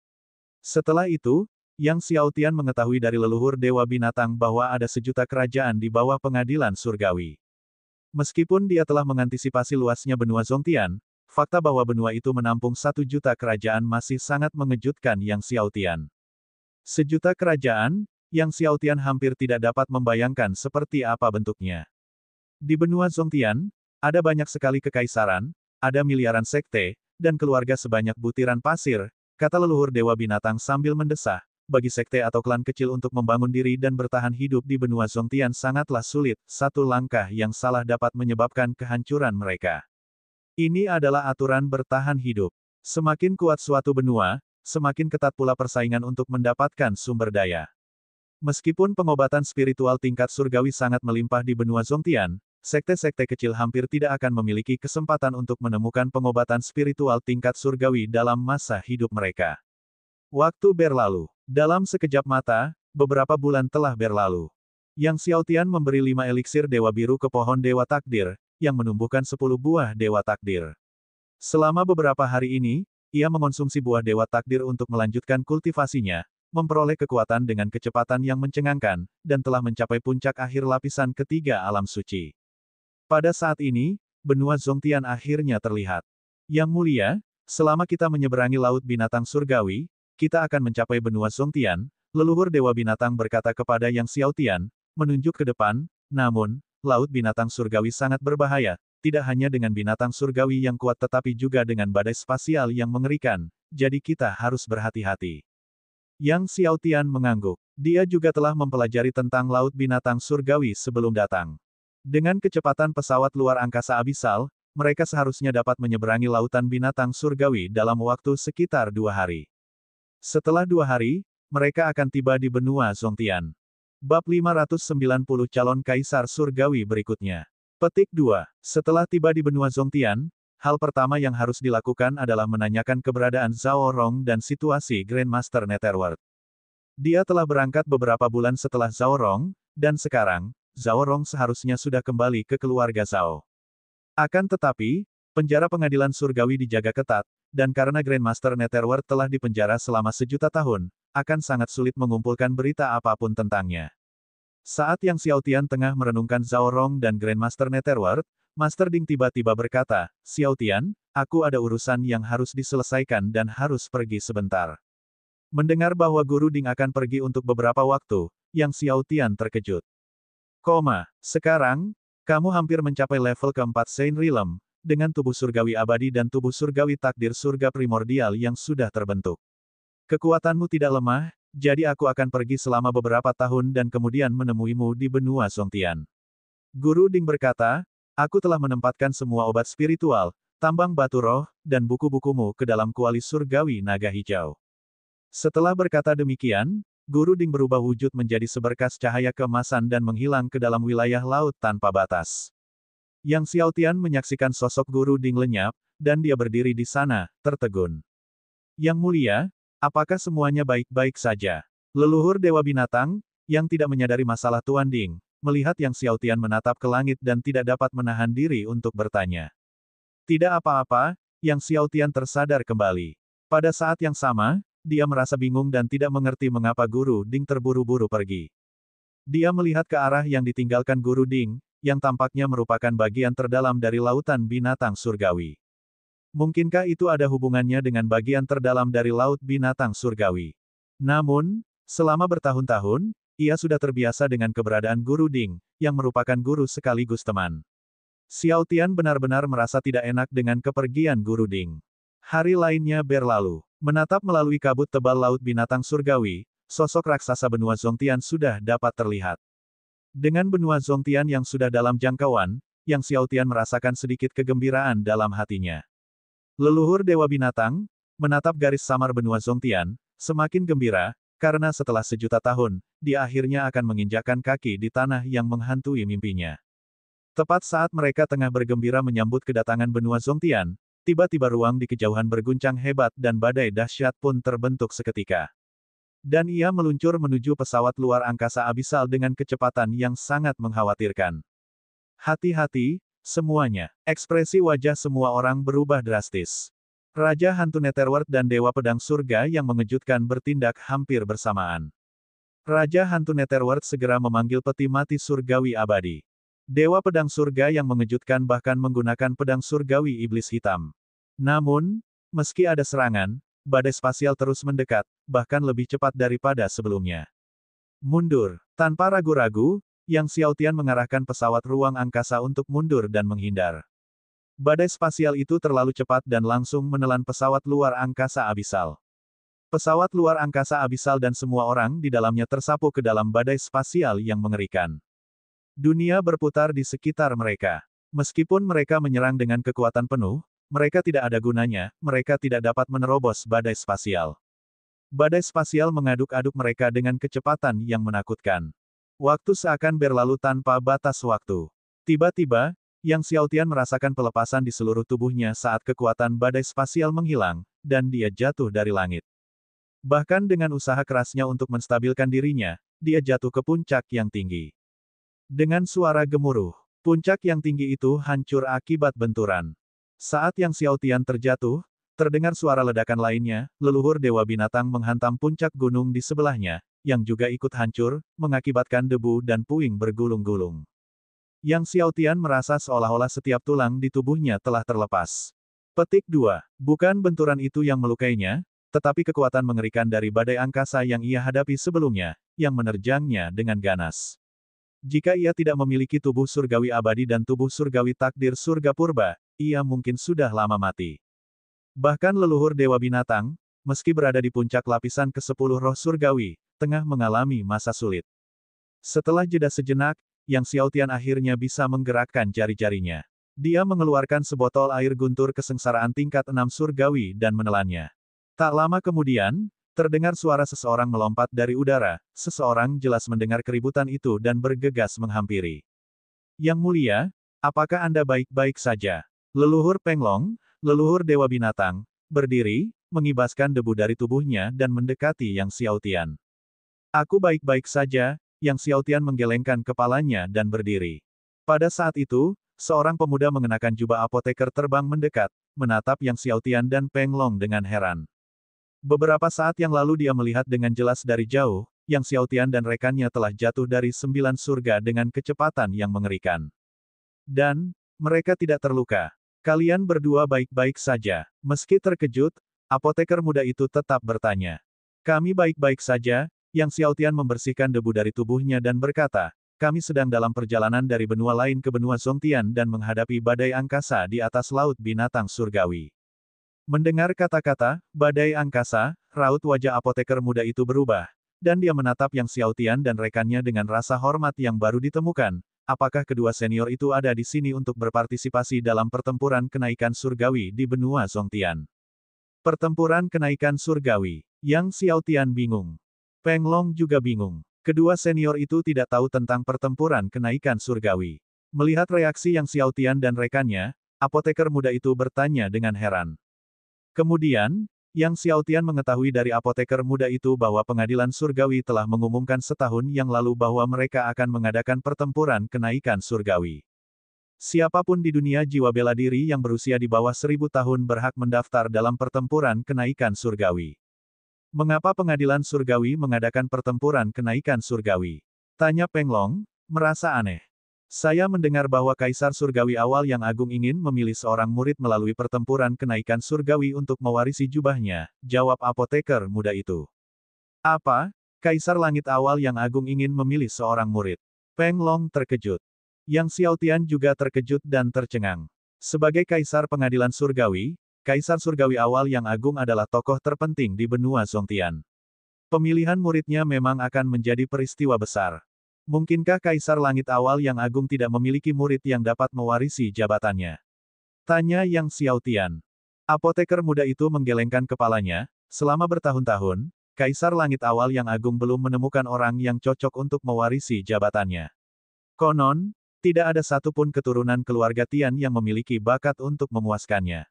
Setelah itu, Yang Xiao Tian mengetahui dari leluhur Dewa Binatang bahwa ada sejuta kerajaan di bawah pengadilan surgawi. Meskipun dia telah mengantisipasi luasnya benua Zongtian, fakta bahwa benua itu menampung 1 juta kerajaan masih sangat mengejutkan Yang Xiaotian. 1 juta kerajaan, Yang Xiaotian hampir tidak dapat membayangkan seperti apa bentuknya. Di benua Zongtian, ada banyak sekali kekaisaran, ada miliaran sekte, dan keluarga sebanyak butiran pasir, kata leluhur Dewa Binatang sambil mendesah. Bagi sekte atau klan kecil untuk membangun diri dan bertahan hidup di benua Zongtian sangatlah sulit, satu langkah yang salah dapat menyebabkan kehancuran mereka. Ini adalah aturan bertahan hidup. Semakin kuat suatu benua, semakin ketat pula persaingan untuk mendapatkan sumber daya. Meskipun pengobatan spiritual tingkat surgawi sangat melimpah di benua Zongtian, sekte-sekte kecil hampir tidak akan memiliki kesempatan untuk menemukan pengobatan spiritual tingkat surgawi dalam masa hidup mereka. Waktu berlalu. Dalam sekejap mata, beberapa bulan telah berlalu. Yang Xiaotian memberi 5 eliksir Dewa Biru ke pohon Dewa Takdir, yang menumbuhkan 10 buah Dewa Takdir. Selama beberapa hari ini, ia mengonsumsi buah Dewa Takdir untuk melanjutkan kultivasinya, memperoleh kekuatan dengan kecepatan yang mencengangkan, dan telah mencapai puncak akhir lapisan ketiga alam suci. Pada saat ini, benua Zongtian akhirnya terlihat. Yang mulia, selama kita menyeberangi Laut Binatang Surgawi, kita akan mencapai benua Zongtian, leluhur Dewa Binatang berkata kepada Yang Xiaotian, menunjuk ke depan, namun, Laut Binatang Surgawi sangat berbahaya, tidak hanya dengan binatang surgawi yang kuat tetapi juga dengan badai spasial yang mengerikan, jadi kita harus berhati-hati. Yang Xiaotian mengangguk. Dia juga telah mempelajari tentang Laut Binatang Surgawi sebelum datang. Dengan kecepatan pesawat luar angkasa abisal, mereka seharusnya dapat menyeberangi Lautan Binatang Surgawi dalam waktu sekitar 2 hari. Setelah 2 hari, mereka akan tiba di benua Zongtian. Bab 590 Calon Kaisar Surgawi berikutnya. Petik 2. Setelah tiba di benua Zongtian, hal pertama yang harus dilakukan adalah menanyakan keberadaan Zhao Rong dan situasi Grandmaster Netherworld. Dia telah berangkat beberapa bulan setelah Zhao Rong, dan sekarang, Zhao Rong seharusnya sudah kembali ke keluarga Zhao. Akan tetapi, penjara pengadilan surgawi dijaga ketat, dan karena Grandmaster Netherworld telah dipenjara selama 1 juta tahun, akan sangat sulit mengumpulkan berita apapun tentangnya. Saat Yang Xiaotian tengah merenungkan Zhao Rong dan Grandmaster Netherworld, Master Ding tiba-tiba berkata, "Xiaotian, aku ada urusan yang harus diselesaikan dan harus pergi sebentar." Mendengar bahwa Guru Ding akan pergi untuk beberapa waktu, Yang Xiaotian terkejut. Sekarang, kamu hampir mencapai level keempat Saint Realm, dengan tubuh surgawi abadi dan tubuh surgawi takdir surga primordial yang sudah terbentuk. Kekuatanmu tidak lemah, jadi aku akan pergi selama beberapa tahun dan kemudian menemuimu di benua Zongtian. Guru Ding berkata, aku telah menempatkan semua obat spiritual, tambang batu roh, dan buku-bukumu ke dalam kuali surgawi naga hijau. Setelah berkata demikian, Guru Ding berubah wujud menjadi seberkas cahaya keemasan dan menghilang ke dalam wilayah laut tanpa batas. Yang Xiaotian menyaksikan sosok Guru Ding lenyap, dan dia berdiri di sana, tertegun. Yang mulia, apakah semuanya baik-baik saja? Leluhur Dewa Binatang, yang tidak menyadari masalah Tuan Ding, melihat Yang Xiaotian menatap ke langit dan tidak dapat menahan diri untuk bertanya. Tidak apa-apa, Yang Xiaotian tersadar kembali. Pada saat yang sama, dia merasa bingung dan tidak mengerti mengapa Guru Ding terburu-buru pergi. Dia melihat ke arah yang ditinggalkan Guru Ding, yang tampaknya merupakan bagian terdalam dari lautan binatang surgawi. Mungkinkah itu ada hubungannya dengan bagian terdalam dari laut binatang surgawi? Namun, selama bertahun-tahun, ia sudah terbiasa dengan keberadaan Guru Ding, yang merupakan guru sekaligus teman. Xiaotian benar-benar merasa tidak enak dengan kepergian Guru Ding. Hari lainnya berlalu. Menatap melalui kabut tebal laut binatang surgawi, sosok raksasa benua Zongtian sudah dapat terlihat. Dengan benua Zongtian yang sudah dalam jangkauan, Yang Xiaotian merasakan sedikit kegembiraan dalam hatinya. Leluhur Dewa Binatang, menatap garis samar benua Zongtian, semakin gembira, karena setelah 1 juta tahun, dia akhirnya akan menginjakkan kaki di tanah yang menghantui mimpinya. Tepat saat mereka tengah bergembira menyambut kedatangan benua Zongtian, tiba-tiba ruang di kejauhan berguncang hebat dan badai dahsyat pun terbentuk seketika. Dan ia meluncur menuju pesawat luar angkasa abisal dengan kecepatan yang sangat mengkhawatirkan. Hati-hati, semuanya. Ekspresi wajah semua orang berubah drastis. Raja Hantu Netherworld dan Dewa Pedang Surga yang mengejutkan bertindak hampir bersamaan. Raja Hantu Netherworld segera memanggil peti mati surgawi abadi. Dewa Pedang Surga yang mengejutkan bahkan menggunakan pedang surgawi iblis hitam. Namun, meski ada serangan, badai spasial terus mendekat, bahkan lebih cepat daripada sebelumnya. Mundur. Tanpa ragu-ragu, Yang Xiaotian mengarahkan pesawat ruang angkasa untuk mundur dan menghindar. Badai spasial itu terlalu cepat dan langsung menelan pesawat luar angkasa abisal. Pesawat luar angkasa abisal dan semua orang di dalamnya tersapu ke dalam badai spasial yang mengerikan. Dunia berputar di sekitar mereka. Meskipun mereka menyerang dengan kekuatan penuh, mereka tidak ada gunanya, mereka tidak dapat menerobos badai spasial. Badai spasial mengaduk-aduk mereka dengan kecepatan yang menakutkan. Waktu seakan berlalu tanpa batas waktu. Tiba-tiba, Yang Xiaotian merasakan pelepasan di seluruh tubuhnya saat kekuatan badai spasial menghilang, dan dia jatuh dari langit. Bahkan dengan usaha kerasnya untuk menstabilkan dirinya, dia jatuh ke puncak yang tinggi. Dengan suara gemuruh, puncak yang tinggi itu hancur akibat benturan. Saat Yang Xiaotian terjatuh, terdengar suara ledakan lainnya, leluhur Dewa Binatang menghantam puncak gunung di sebelahnya, yang juga ikut hancur, mengakibatkan debu dan puing bergulung-gulung. Yang Xiaotian merasa seolah-olah setiap tulang di tubuhnya telah terlepas. Petik 2. Bukan benturan itu yang melukainya, tetapi kekuatan mengerikan dari badai angkasa yang ia hadapi sebelumnya, yang menerjangnya dengan ganas. Jika ia tidak memiliki tubuh surgawi abadi dan tubuh surgawi takdir surga purba, ia mungkin sudah lama mati. Bahkan leluhur Dewa Binatang, meski berada di puncak lapisan ke-10 roh surgawi, tengah mengalami masa sulit. Setelah jeda sejenak, Yang Xiaotian akhirnya bisa menggerakkan jari-jarinya. Dia mengeluarkan sebotol air guntur kesengsaraan tingkat 6 surgawi dan menelannya. Tak lama kemudian, terdengar suara seseorang melompat dari udara, seseorang jelas mendengar keributan itu dan bergegas menghampiri. Yang mulia, apakah Anda baik-baik saja? Leluhur Penglong, leluhur Dewa Binatang, berdiri, mengibaskan debu dari tubuhnya dan mendekati Yang Xiaotian. Aku baik-baik saja, Yang Xiaotian menggelengkan kepalanya dan berdiri. Pada saat itu, seorang pemuda mengenakan jubah apoteker terbang mendekat, menatap Yang Xiaotian dan Penglong dengan heran. Beberapa saat yang lalu dia melihat dengan jelas dari jauh, Yang Xiaotian dan rekannya telah jatuh dari 9 surga dengan kecepatan yang mengerikan. Dan, mereka tidak terluka. Kalian berdua baik-baik saja. Meski terkejut, apoteker muda itu tetap bertanya. Kami baik-baik saja. Yang Xiaotian membersihkan debu dari tubuhnya dan berkata, kami sedang dalam perjalanan dari benua lain ke benua Zongtian dan menghadapi badai angkasa di atas laut binatang surgawi. Mendengar kata-kata, badai angkasa, raut wajah apoteker muda itu berubah, dan dia menatap Yang Xiaotian dan rekannya dengan rasa hormat yang baru ditemukan. Apakah kedua senior itu ada di sini untuk berpartisipasi dalam pertempuran kenaikan surgawi di benua Zongtian? Pertempuran kenaikan surgawi. Yang Xiaotian bingung. Penglong juga bingung. Kedua senior itu tidak tahu tentang pertempuran kenaikan surgawi. Melihat reaksi Yang Xiaotian dan rekannya, apoteker muda itu bertanya dengan heran. Kemudian, Yang Xiaotian mengetahui dari apoteker muda itu bahwa pengadilan surgawi telah mengumumkan setahun yang lalu bahwa mereka akan mengadakan pertempuran kenaikan surgawi. Siapapun di dunia jiwa bela diri yang berusia di bawah 1000 tahun berhak mendaftar dalam pertempuran kenaikan surgawi. Mengapa pengadilan surgawi mengadakan pertempuran kenaikan surgawi? Tanya Penglong, merasa aneh. Saya mendengar bahwa Kaisar Surgawi awal yang agung ingin memilih seorang murid melalui pertempuran kenaikan surgawi untuk mewarisi jubahnya, jawab apoteker muda itu. Apa? Kaisar Langit awal yang agung ingin memilih seorang murid. Penglong terkejut. Yang Xiaotian juga terkejut dan tercengang. Sebagai Kaisar Pengadilan Surgawi, Kaisar Surgawi awal yang agung adalah tokoh terpenting di benua Zongtian. Pemilihan muridnya memang akan menjadi peristiwa besar. Mungkinkah Kaisar Langit awal yang agung tidak memiliki murid yang dapat mewarisi jabatannya? Tanya Yang Xiaotian. Apoteker muda itu menggelengkan kepalanya, selama bertahun-tahun, Kaisar Langit awal yang agung belum menemukan orang yang cocok untuk mewarisi jabatannya. Konon, tidak ada satupun keturunan keluarga Tian yang memiliki bakat untuk memuaskannya.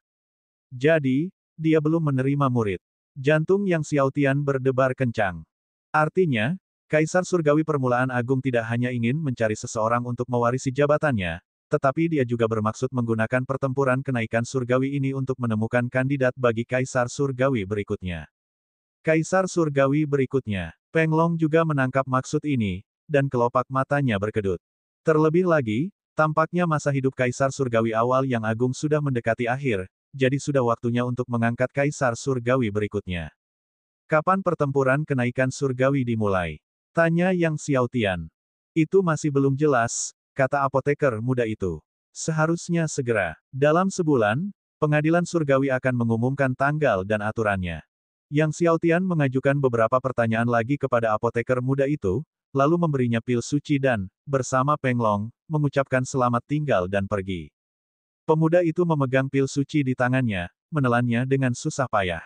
Jadi, dia belum menerima murid. Jantung Yang Xiaotian berdebar kencang. Artinya, Kaisar Surgawi Permulaan Agung tidak hanya ingin mencari seseorang untuk mewarisi jabatannya, tetapi dia juga bermaksud menggunakan pertempuran kenaikan surgawi ini untuk menemukan kandidat bagi Kaisar Surgawi berikutnya. Kaisar Surgawi berikutnya. Penglong juga menangkap maksud ini, dan kelopak matanya berkedut. Terlebih lagi, tampaknya masa hidup Kaisar Surgawi awal yang agung sudah mendekati akhir, jadi sudah waktunya untuk mengangkat Kaisar Surgawi berikutnya. Kapan pertempuran kenaikan surgawi dimulai? Tanya Yang Xiaotian. Itu masih belum jelas, kata apoteker muda itu. Seharusnya segera. Dalam sebulan, pengadilan surgawi akan mengumumkan tanggal dan aturannya. Yang Xiaotian mengajukan beberapa pertanyaan lagi kepada apoteker muda itu, lalu memberinya pil suci dan, bersama Peng Long, mengucapkan selamat tinggal dan pergi. Pemuda itu memegang pil suci di tangannya, menelannya dengan susah payah.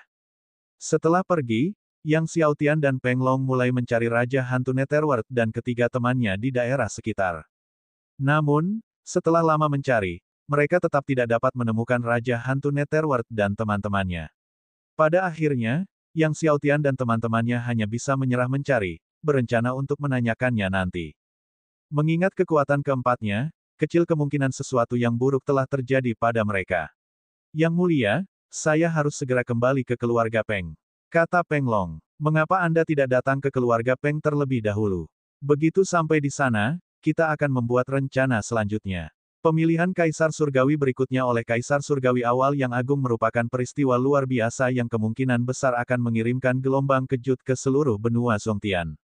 Setelah pergi, Yang Xiaotian dan Peng Long mulai mencari Raja Hantu Netherworld dan ketiga temannya di daerah sekitar. Namun, setelah lama mencari, mereka tetap tidak dapat menemukan Raja Hantu Netherworld dan teman-temannya. Pada akhirnya, Yang Xiaotian dan teman-temannya hanya bisa menyerah mencari, berencana untuk menanyakannya nanti. Mengingat kekuatan keempatnya, kecil kemungkinan sesuatu yang buruk telah terjadi pada mereka. Yang mulia, saya harus segera kembali ke keluarga Peng. Kata Peng Long, mengapa Anda tidak datang ke keluarga Peng terlebih dahulu? Begitu sampai di sana, kita akan membuat rencana selanjutnya. Pemilihan Kaisar Surgawi berikutnya oleh Kaisar Surgawi awal yang agung merupakan peristiwa luar biasa yang kemungkinan besar akan mengirimkan gelombang kejut ke seluruh benua Zhongtian.